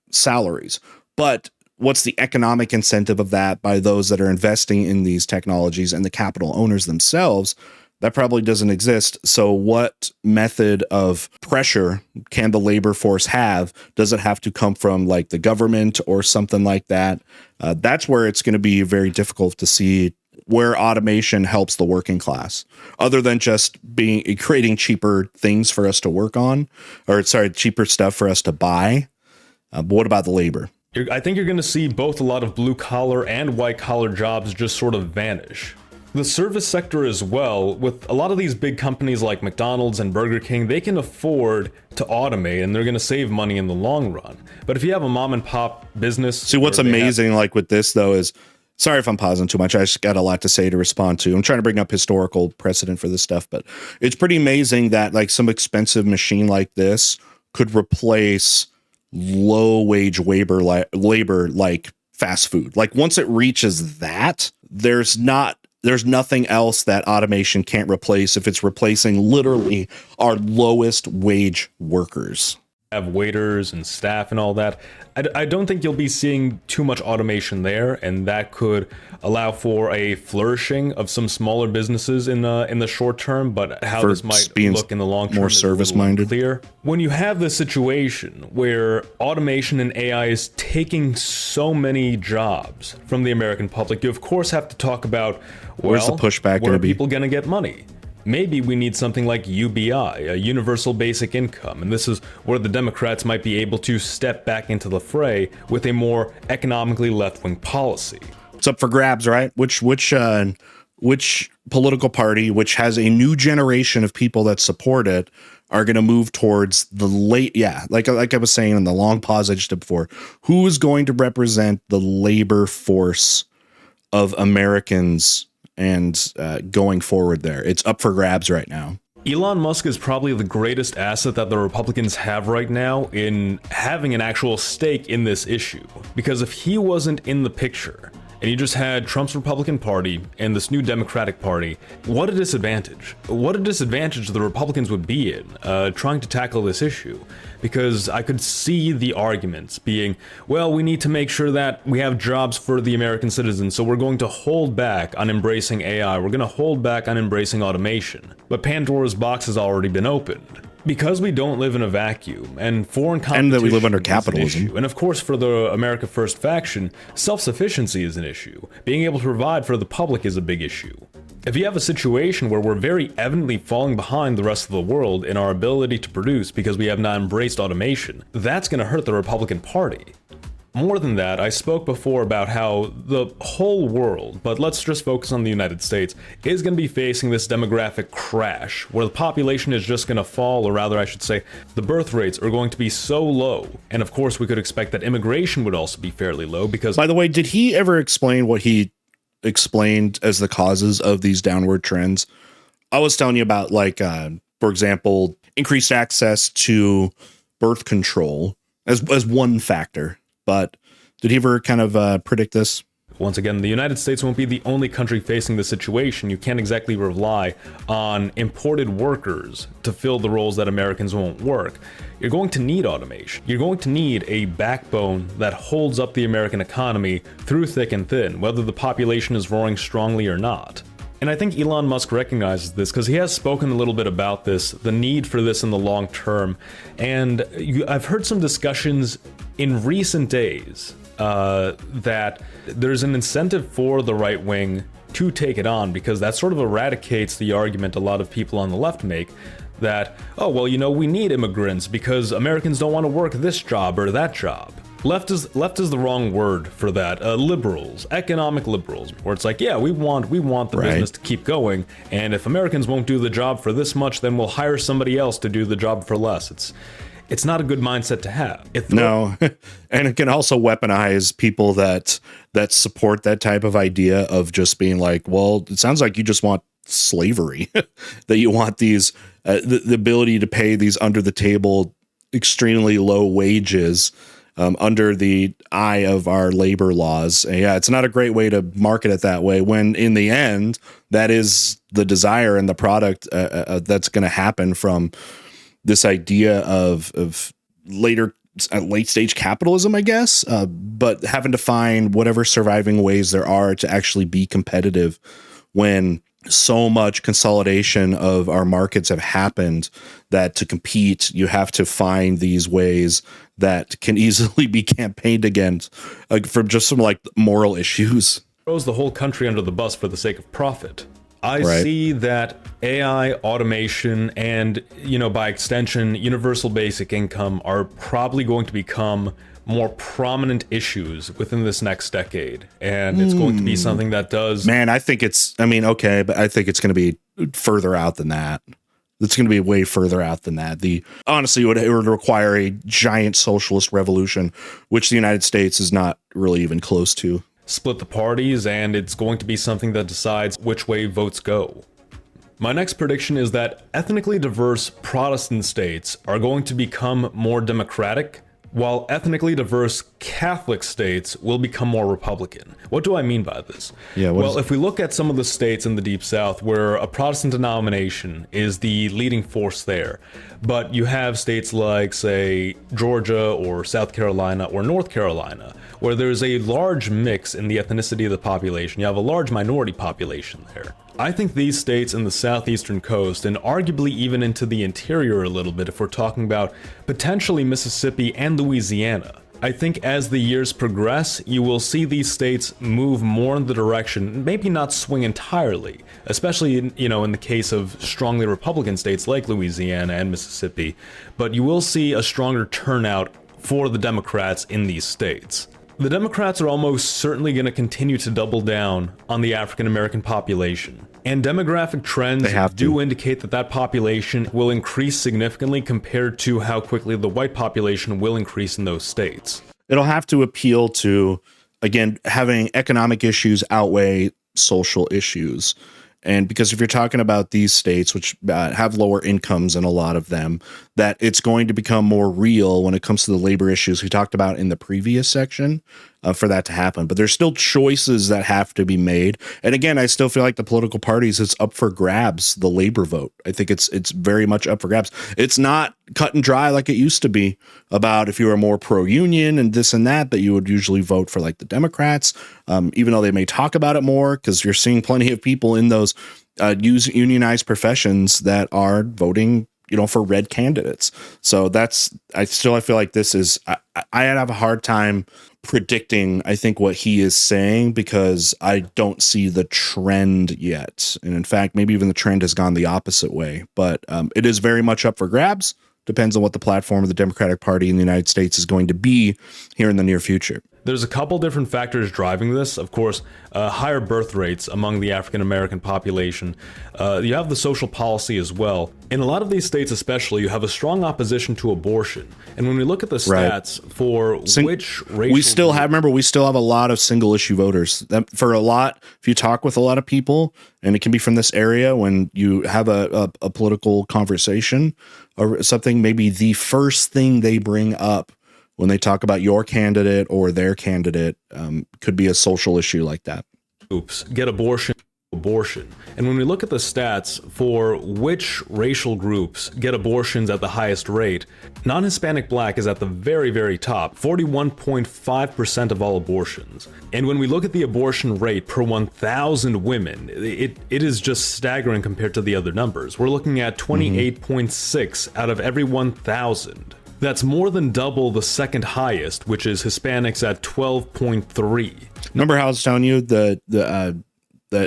salaries. But what's the economic incentive of that by those that are investing in these technologies and the capital owners themselves? That probably doesn't exist. So what method of pressure can the labor force have? Does it have to come from like the government or something like that? That's where it's going to be very difficult to see where automation helps the working class, other than just creating cheaper things for us to work on, cheaper stuff for us to buy. But what about the labor? I think you're going to see both a lot of blue collar and white collar jobs just sort of vanish. The service sector as well, with a lot of these big companies like McDonald's and Burger King, they can afford to automate and they're going to save money in the long run. But if you have a mom and pop business... See, what's amazing like with this though is, sorry if I'm pausing too much, I just got a lot to say to respond to. I'm trying to bring up historical precedent for this stuff, but it's pretty amazing that like some expensive machine like this could replace low wage labor like fast food. Like once it reaches that, there's nothing else that automation can't replace if it's replacing literally our lowest wage workers. Have waiters and staff and all that. I don't think you'll be seeing too much automation there, and that could allow for a flourishing of some smaller businesses in the short term. But how this might look in the long term, more service minded. Clear. When you have this situation where automation and AI is taking so many jobs from the American public, you of course have to talk about, where's the pushback where going to are be? People going to get money? Maybe we need something like UBI, a universal basic income, and this is where the Democrats might be able to step back into the fray with a more economically left-wing policy. It's up for grabs, right? Which political party, which has a new generation of people that support it, are going to move towards the like I was saying in the long pause I just did before, who is going to represent the labor force of Americans and going forward there? It's up for grabs right now. Elon Musk is probably the greatest asset that the Republicans have right now in having an actual stake in this issue. Because if he wasn't in the picture, and you just had Trump's Republican Party and this new Democratic Party, what a disadvantage. What a disadvantage the Republicans would be in trying to tackle this issue. Because I could see the arguments being, well, we need to make sure that we have jobs for the American citizens, so we're going to hold back on embracing AI. We're going to hold back on embracing automation. But Pandora's box has already been opened. Because we don't live in a vacuum, and foreign competition and that we live under is an capitalism. issue. And of course, for the America First faction, self-sufficiency is an issue. Being able to provide for the public is a big issue. If you have a situation where we're very evidently falling behind the rest of the world in our ability to produce because we have not embraced automation, that's going to hurt the Republican Party. More than that, I spoke before about how the whole world, but let's just focus on the United States, is going to be facing this demographic crash where the population is just going to fall, or rather I should say, the birth rates are going to be so low. And of course, we could expect that immigration would also be fairly low because... By the way, did he ever explain what he explained as the causes of these downward trends? I was telling you about, like, for example, increased access to birth control as one factor. But did he ever kind of predict this? Once again, the United States won't be the only country facing this situation. You can't exactly rely on imported workers to fill the roles that Americans won't work. You're going to need automation. You're going to need a backbone that holds up the American economy through thick and thin, whether the population is roaring strongly or not. And I think Elon Musk recognizes this because he has spoken a little bit about this, the need for this in the long term. And I've heard some discussions in recent days that there's an incentive for the right wing to take it on because that sort of eradicates the argument a lot of people on the left make that, oh, well, you know, we need immigrants because Americans don't want to work this job or that job. Left is the wrong word for that. Liberals, economic liberals, where it's like, yeah, we want the business to keep going, and if Americans won't do the job for this much, then we'll hire somebody else to do the job for less. It's not a good mindset to have. No, and it can also weaponize people that support that type of idea of just being like, well, it sounds like you just want slavery, that you want these the ability to pay these under the table, extremely low wages. Under the eye of our labor laws. And yeah, it's not a great way to market it that way when in the end, that is the desire and the product that's going to happen from this idea of late stage capitalism, I guess, but having to find whatever surviving ways there are to actually be competitive when so much consolidation of our markets have happened that to compete, you have to find these ways that can easily be campaigned against from just some like moral issues. Throws the whole country under the bus for the sake of profit. I see that AI, automation, and, you know, by extension, universal basic income are probably going to become more prominent issues within this next decade. And it's going to be something that does... Man, I think okay, but I think it's going to be further out than that. It's going to be way further out than that. Honestly, it would require a giant socialist revolution, which the United States is not really even close to. Split the parties, and it's going to be something that decides which way votes go. My next prediction is that ethnically diverse Protestant states are going to become more democratic, while ethnically diverse Catholic states will become more Republican. What do I mean by this? Yeah, well, if we look at some of the states in the Deep South where a Protestant denomination is the leading force there, but you have states like, say, Georgia or South Carolina or North Carolina, where there's a large mix in the ethnicity of the population. You have a large minority population there. I think these states in the southeastern coast, and arguably even into the interior a little bit if we're talking about potentially Mississippi and Louisiana, I think as the years progress, you will see these states move more in the direction, maybe not swing entirely, especially in the case of strongly Republican states like Louisiana and Mississippi, but you will see a stronger turnout for the Democrats in these states. The Democrats are almost certainly going to continue to double down on the African American population. And demographic trends do indicate that population will increase significantly compared to how quickly the white population will increase in those states. It'll have to appeal to, again, having economic issues outweigh social issues. And because if you're talking about these states, which have lower incomes in a lot of them, that it's going to become more real when it comes to the labor issues we talked about in the previous section for that to happen. But there's still choices that have to be made. And again, I still feel like the political parties, it's up for grabs, the labor vote. I think it's very much up for grabs. It's not cut and dry like it used to be about if you were more pro-union and this and that you would usually vote for like the Democrats, even though they may talk about it more, because you're seeing plenty of people in those unionized professions that are voting for red candidates. So I feel like this is, I have a hard time predicting, I think, what he is saying, because I don't see the trend yet. And in fact, maybe even the trend has gone the opposite way, but it is very much up for grabs. Depends on what the platform of the Democratic Party in the United States is going to be here in the near future. There's a couple different factors driving this. Of course, higher birth rates among the African American population. You have the social policy as well. In a lot of these states especially, you have a strong opposition to abortion. And when we look at the stats for which racial... We still have a lot of single issue voters. If you talk with a lot of people, and it can be from this area, when you have a political conversation or something, maybe the first thing they bring up when they talk about your candidate or their candidate could be a social issue like that. Oops, get abortion. And when we look at the stats for which racial groups get abortions at the highest rate, non-Hispanic Black is at the very, very top, 41.5% of all abortions. And when we look at the abortion rate per 1,000 women, it is just staggering compared to the other numbers. We're looking at 28.6 out of every 1,000. That's more than double the second highest, which is Hispanics at 12.3. Remember how I was telling you that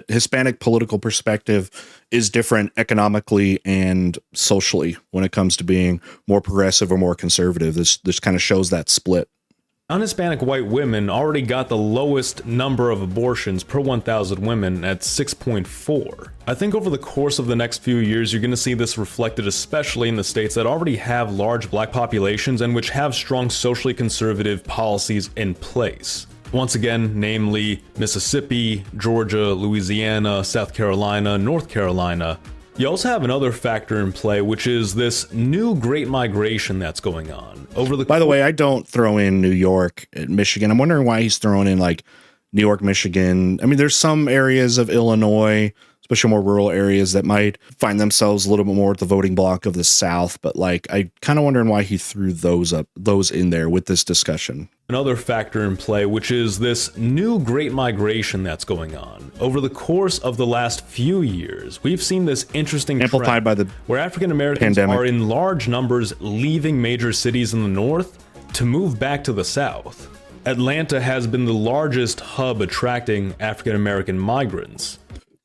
Hispanic political perspective is different economically and socially when it comes to being more progressive or more conservative. This kind of shows that split. Non-Hispanic white women already got the lowest number of abortions per 1,000 women at 6.4. I think over the course of the next few years, you're going to see this reflected, especially in the states that already have large black populations and which have strong socially conservative policies in place. Once again, namely Mississippi, Georgia, Louisiana, South Carolina, North Carolina. You also have another factor in play, which is this new Great Migration that's going on. By the way, I don't throw in New York and Michigan. I'm wondering why he's throwing in like New York, Michigan. I mean, there's some areas of Illinois, especially more rural areas, that might find themselves a little bit more at the voting block of the South. But like, I kind of wondering why he threw those in there with this discussion. Another factor in play, which is this new Great Migration that's going on. Over the course of the last few years, we've seen this interesting amplified trend by the where African Americans are in large numbers leaving major cities in the North to move back to the South. Atlanta has been the largest hub attracting African American migrants.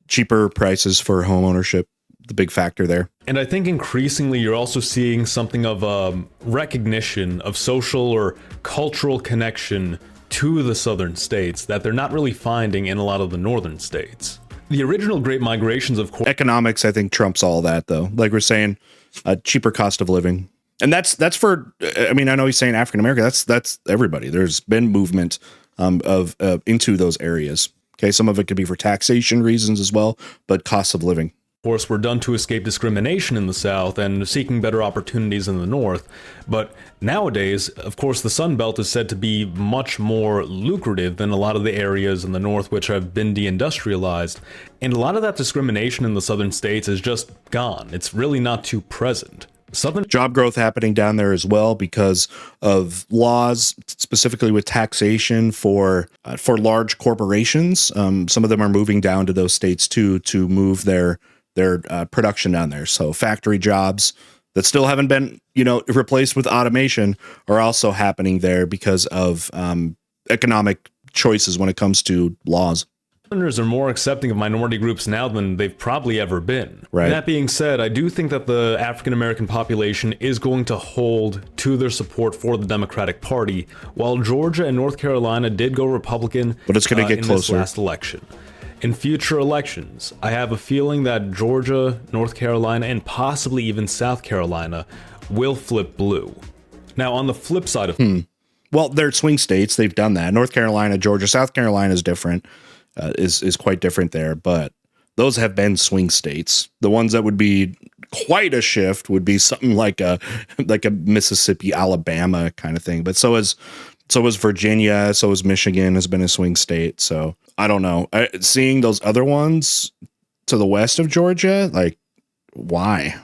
Cheaper prices for home ownership, the big factor there. And I think increasingly you're also seeing something of recognition of social or cultural connection to the southern states that they're not really finding in a lot of the northern states. The original Great Migrations, of course... Economics, I think, trumps all that, though. Like we're saying, a cheaper cost of living. And that's for, I mean, I know he's saying African American, that's everybody. There's been movement into those areas. Okay, some of it could be for taxation reasons as well, but cost of living. Of course, we're done to escape discrimination in the South and seeking better opportunities in the North. But nowadays, of course, the Sun Belt is said to be much more lucrative than a lot of the areas in the North which have been deindustrialized. And a lot of that discrimination in the southern states is just gone. It's really not too present. Southern job growth happening down there as well because of laws, specifically with taxation for large corporations. Some of them are moving down to those states too to move their production down there. So factory jobs that still haven't been replaced with automation are also happening there because of economic choices when it comes to laws. Southerners are more accepting of minority groups now than they've probably ever been. Right. That being said, I do think that the African American population is going to hold to their support for the Democratic Party, while Georgia and North Carolina did go Republican, but it's going to get closer in this last election. In future elections, I have a feeling that Georgia, North Carolina, and possibly even South Carolina will flip blue. Now, on the flip side of well, they're swing states. They've done that. North Carolina, Georgia, South Carolina is different. Is quite different there, but those have been swing states. The ones that would be quite a shift would be something like a Mississippi, Alabama kind of thing. But so is Virginia, so is Michigan has been a swing state. So I don't know. Seeing those other ones to the west of Georgia, like why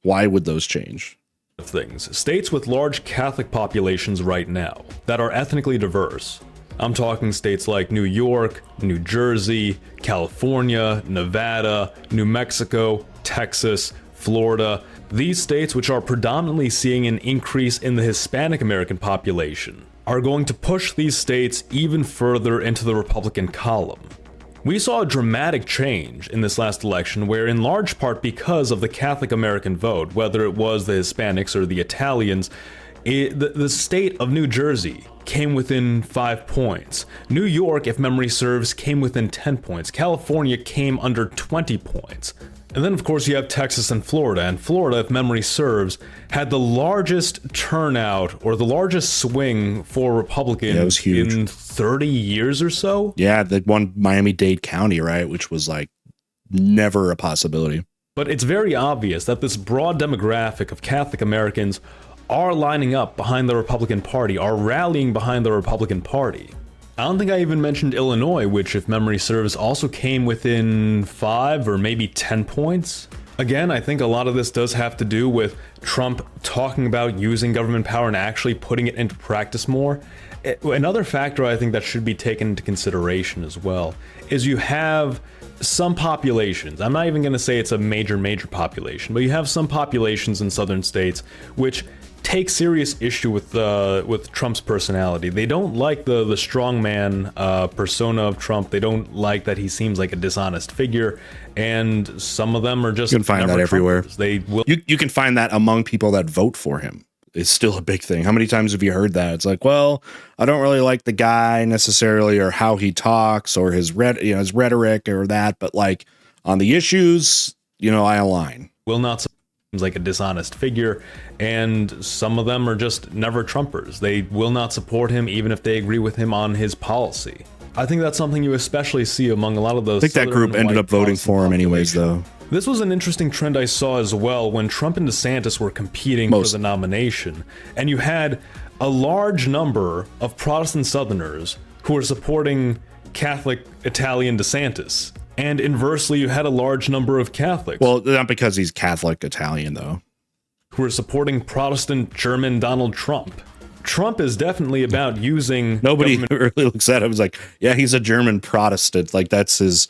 would those change? Things. States with large Catholic populations right now that are ethnically diverse. I'm talking states like New York, New Jersey, California, Nevada, New Mexico, Texas, Florida, these states, which are predominantly seeing an increase in the Hispanic American population, are going to push these states even further into the Republican column. We saw a dramatic change in this last election where, in large part because of the Catholic American vote, whether it was the Hispanics or the Italians, the state of New Jersey came within 5 points. New York, if memory serves, came within 10 points. California came under 20 points. And then, of course, you have Texas and Florida. And Florida, if memory serves, had the largest turnout or the largest swing for Republicans in 30 years or so. Yeah, the one Miami-Dade County, right, which was like never a possibility. But it's very obvious that this broad demographic of Catholic Americans are lining up behind the Republican Party, are rallying behind the Republican Party. I don't think I even mentioned Illinois, which, if memory serves, also came within 5 or maybe 10 points. Again, I think a lot of this does have to do with Trump talking about using government power and actually putting it into practice more. Another factor I think that should be taken into consideration as well is you have some populations, I'm not even going to say it's a major population, but you have some populations in southern states which take serious issue with Trump's personality. They don't like the strongman persona of Trump. They don't like that he seems like a dishonest figure, and some of them are just. You can find that everywhere. Trumpers. They will. You can find that among people that vote for him. It's still a big thing. How many times have you heard that? It's like, well, I don't really like the guy necessarily, or how he talks, or his rhetoric, or that, but like on the issues, I align. Will not. Seems like a dishonest figure, and some of them are just never Trumpers. They will not support him even if they agree with him on his policy. I think that's something you especially see among a lot of those. I think that group ended up voting for him anyways, though. This was an interesting trend I saw as well when Trump and DeSantis were competing for the nomination, and you had a large number of Protestant Southerners who were supporting Catholic Italian DeSantis. And inversely, you had a large number of Catholics. Well, not because he's Catholic Italian, though. Who are supporting Protestant German Donald Trump. Trump is definitely about using. Nobody really looks at him as like, yeah, he's a German Protestant. Like that's his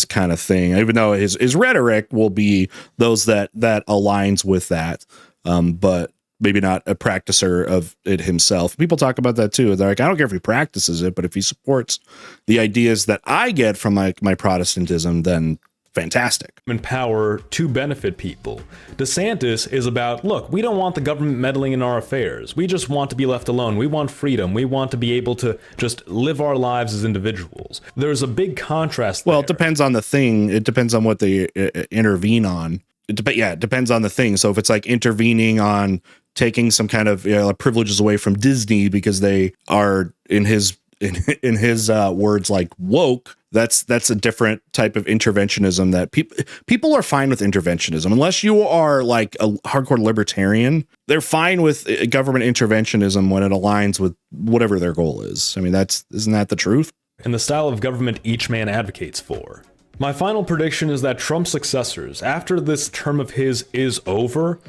kind of thing. Even though his rhetoric will be those that aligns with that, but maybe not a practicer of it himself. People talk about that too. They're like, I don't care if he practices it, but if he supports the ideas that I get from my Protestantism, then fantastic. And power to benefit people. DeSantis is about, look, we don't want the government meddling in our affairs. We just want to be left alone. We want freedom. We want to be able to just live our lives as individuals. There's a big contrast there. Well, it depends on the thing. It depends on what they intervene on. It depends on the thing. So if it's like intervening on taking some kind of privileges away from Disney because they are in his words like woke, that's a different type of interventionism that people are fine with interventionism unless you are like a hardcore libertarian. They're fine with government interventionism when it aligns with whatever their goal is. I mean, isn't that the truth? And the style of government each man advocates for. My final prediction is that Trump's successors, after this term of his is over,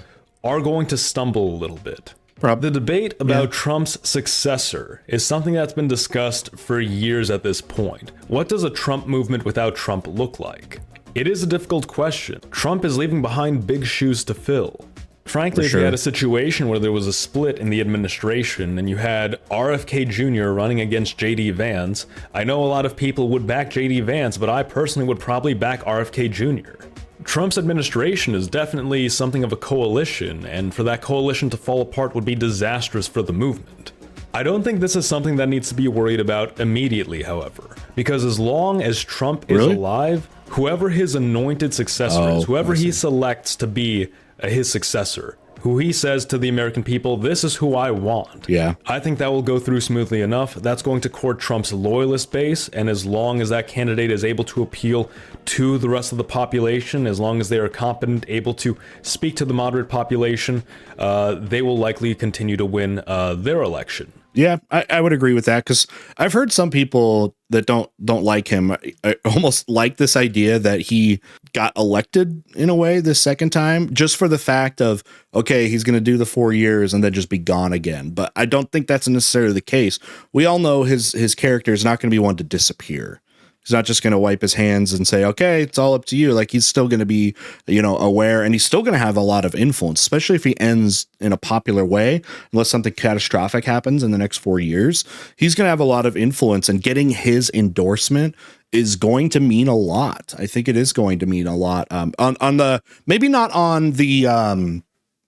are going to stumble a little bit. The debate about Trump's successor is something that's been discussed for years at this point. What does a Trump movement without Trump look like? It is a difficult question. Trump is leaving behind big shoes to fill. Frankly, if you had a situation where there was a split in the administration and you had RFK Jr. running against JD Vance, I know a lot of people would back JD Vance, but I personally would probably back RFK Jr. Trump's administration is definitely something of a coalition, and for that coalition to fall apart would be disastrous for the movement. I don't think this is something that needs to be worried about immediately, however, because as long as Trump is alive, whoever his anointed successor is, whoever he selects to be his successor, who he says to the American people, this is who I want. Yeah. I think that will go through smoothly enough. That's going to court Trump's loyalist base, and as long as that candidate is able to appeal to the rest of the population, as long as they are competent, able to speak to the moderate population, they will likely continue to win their election. Yeah, I would agree with that, because I've heard some people that don't like him. I almost like this idea that he got elected in a way this second time, just for the fact of, okay, he's going to do the 4 years and then just be gone again. But I don't think that's necessarily the case. We all know his character is not going to be one to disappear. He's not just going to wipe his hands and say, okay, it's all up to you. Like, he's still going to be, aware, and he's still going to have a lot of influence, especially if he ends in a popular way, unless something catastrophic happens in the next 4 years. He's going to have a lot of influence, and getting his endorsement is going to mean a lot. I think it is going to mean a lot on the, maybe not on the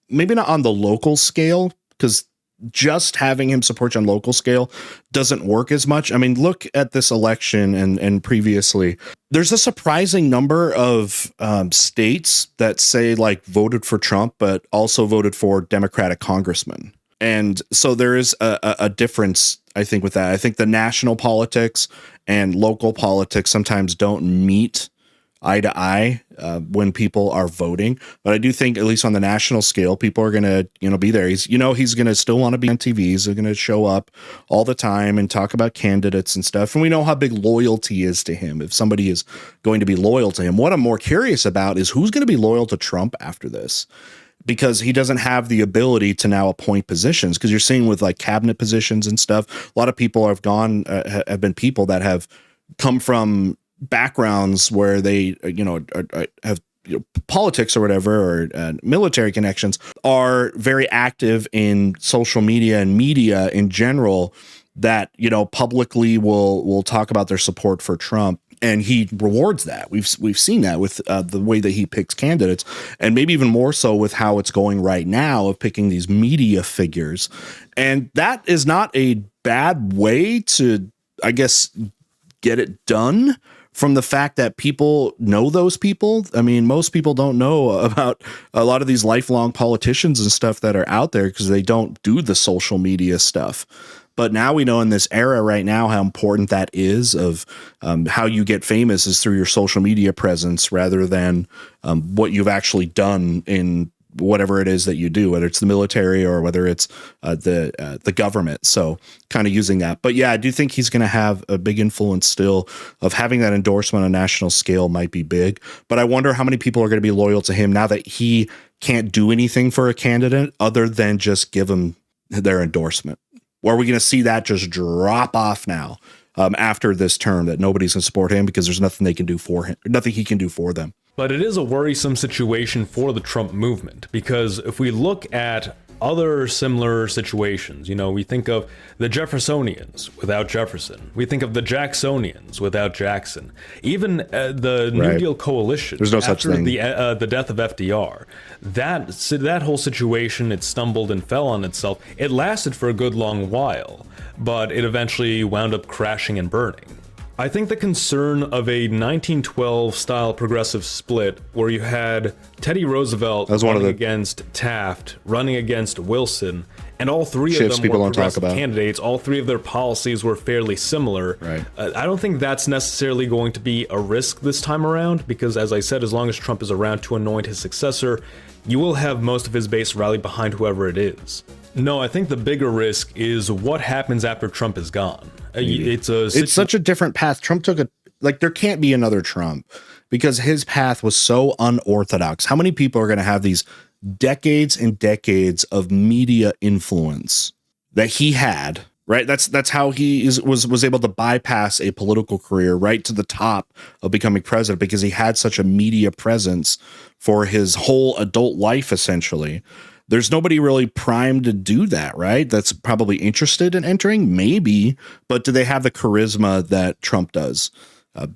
local scale, because just having him support you on local scale doesn't work as much. I mean, look at this election and previously, there's a surprising number of states that say like voted for Trump, but also voted for Democratic congressmen. And so there is a difference, I think, with that. I think the national politics and local politics sometimes don't meet eye to eye when people are voting. But I do think, at least on the national scale, people are going to, be there. He's going to still want to be on TV. He's going to show up all the time and talk about candidates and stuff. And we know how big loyalty is to him. If somebody is going to be loyal to him, what I'm more curious about is who's going to be loyal to Trump after this. Because he doesn't have the ability to now appoint positions, because you're seeing with like cabinet positions and stuff, a lot of people have been people that have come from backgrounds where they, have politics or whatever, or military connections, are very active in social media and media in general that, publicly will talk about their support for Trump. And he rewards that. We've seen that with the way that he picks candidates, and maybe even more so with how it's going right now of picking these media figures. And that is not a bad way to, I guess, get it done, from the fact that people know those people. I mean, most people don't know about a lot of these lifelong politicians and stuff that are out there because they don't do the social media stuff. But now we know in this era right now how important that is, of how you get famous is through your social media presence rather than what you've actually done in whatever it is that you do, whether it's the military or whether it's the government. So kind of using that. But yeah, I do think he's going to have a big influence still. Of having that endorsement on a national scale might be big. But I wonder how many people are going to be loyal to him now that he can't do anything for a candidate other than just give them their endorsement. Or are we going to see that just drop off now after this term, that nobody's going to support him because there's nothing they can do for him, nothing he can do for them? But it is a worrisome situation for the Trump movement, because if we look at other similar situations, we think of the Jeffersonians without Jefferson. We think of the Jacksonians without Jackson. Even the New Deal coalition. There's no such thing. The death of FDR, that whole situation, it stumbled and fell on itself. It lasted for a good long while, but it eventually wound up crashing and burning. I think the concern of a 1912 style progressive split, where you had Teddy Roosevelt running against Taft, running against Wilson, and all three of them were progressive candidates. All three of their policies were fairly similar. Right. I don't think that's necessarily going to be a risk this time around, because, as I said, as long as Trump is around to anoint his successor, you will have most of his base rally behind whoever it is. No, I think the bigger risk is what happens after Trump is gone. It's such a different path. Trump took there can't be another Trump, because his path was so unorthodox. How many people are going to have these decades and decades of media influence that he had, right? That's how he was able to bypass a political career right to the top of becoming president, because he had such a media presence for his whole adult life, essentially. There's nobody really primed to do that, right? That's probably interested in entering, maybe, but do they have the charisma that Trump does?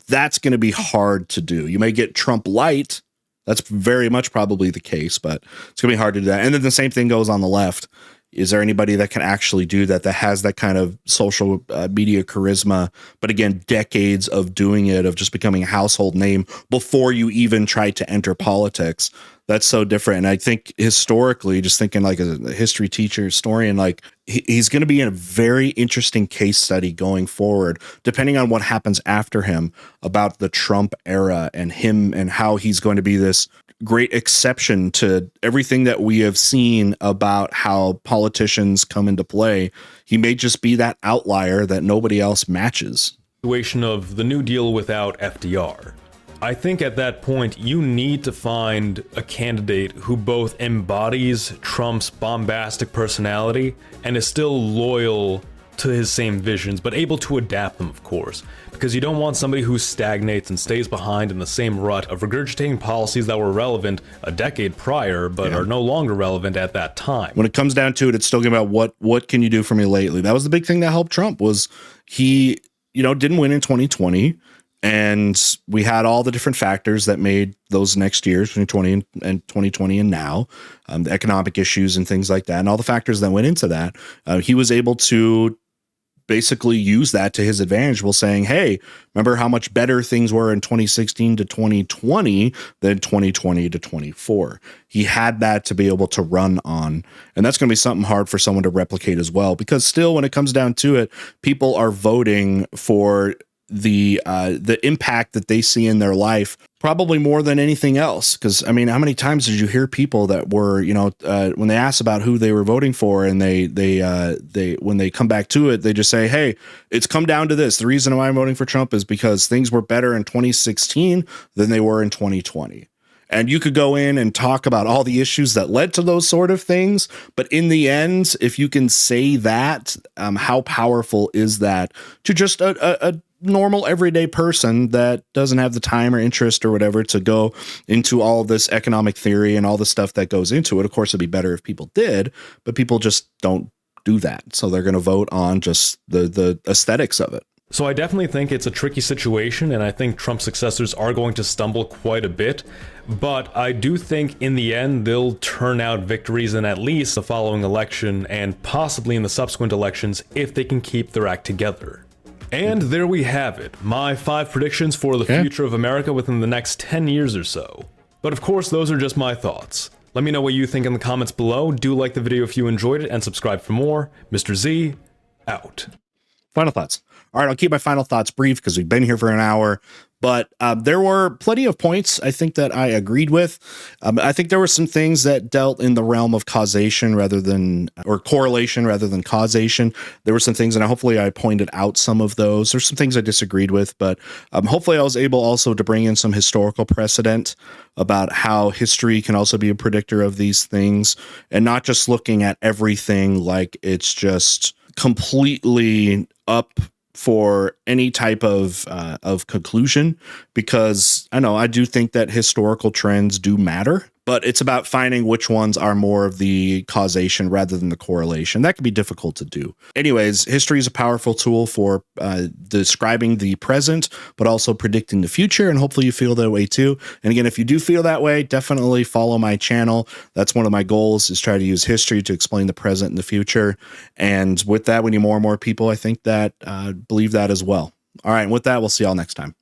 That's going to be hard to do. You may get Trump light. That's very much probably the case, but it's going to be hard to do that. And then the same thing goes on the left. Is there anybody that can actually do that has that kind of social media charisma? But again, decades of doing it, of just becoming a household name before you even try to enter politics. That's so different. And I think historically, just thinking like a history teacher, historian, like he's going to be in a very interesting case study going forward, depending on what happens after him, about the Trump era and him and how he's going to be this great exception to everything that we have seen about how politicians come into play. He may just be that outlier that nobody else matches. Situation of the New Deal without FDR. I think at that point, you need to find a candidate who both embodies Trump's bombastic personality and is still loyal to his same visions, but able to adapt them, of course, because you don't want somebody who stagnates and stays behind in the same rut of regurgitating policies that were relevant a decade prior, but are no longer relevant at that time. When it comes down to it, it's still about what can you do for me lately? That was the big thing that helped Trump, was he, didn't win in 2020. And we had all the different factors that made those next years, 2020 and 2020 and now, the economic issues and things like that, and all the factors that went into that. He was able to basically use that to his advantage while saying, hey, remember how much better things were in 2016 to 2020 than 2020 to 24. He had that to be able to run on. And that's going to be something hard for someone to replicate as well, because still, when it comes down to it, people are voting for the impact that they see in their life, probably more than anything else. Because how many times did you hear people that were, when they asked about who they were voting for, and they when they come back to it, they just say, hey, it's come down to this. The reason why I'm voting for Trump is because things were better in 2016 than they were in 2020. And you could go in and talk about all the issues that led to those sort of things. But in the end, if you can say that, how powerful is that to just a normal everyday person that doesn't have the time or interest or whatever to go into all this economic theory and all the stuff that goes into it? Of course, it'd be better if people did, but people just don't do that. So they're going to vote on just the aesthetics of it. So I definitely think it's a tricky situation, and I think Trump's successors are going to stumble quite a bit, but I do think in the end they'll turn out victories in at least the following election and possibly in the subsequent elections if they can keep their act together. And there we have it, my 5 predictions for the future of America within the next 10 years or so. But of course, those are just my thoughts. Let me know what you think in the comments below. Do like the video if you enjoyed it and subscribe for more. Mr. Z, out. Final thoughts. All right, I'll keep my final thoughts brief because we've been here for an hour, but there were plenty of points I think that I agreed with. I think there were some things that dealt in the realm of causation or correlation rather than causation. There were some things, and hopefully I pointed out some of those. There's some things I disagreed with, but hopefully I was able also to bring in some historical precedent about how history can also be a predictor of these things, and not just looking at everything like it's just completely up for any type of conclusion, because I do think that historical trends do matter, but it's about finding which ones are more of the causation rather than the correlation. That can be difficult to do. Anyways, history is a powerful tool for describing the present, but also predicting the future, and hopefully you feel that way too. And again, if you do feel that way, definitely follow my channel. That's one of my goals, is try to use history to explain the present and the future. And with that, we need more and more people, I think, that believe that as well. All right, and with that, we'll see y'all next time.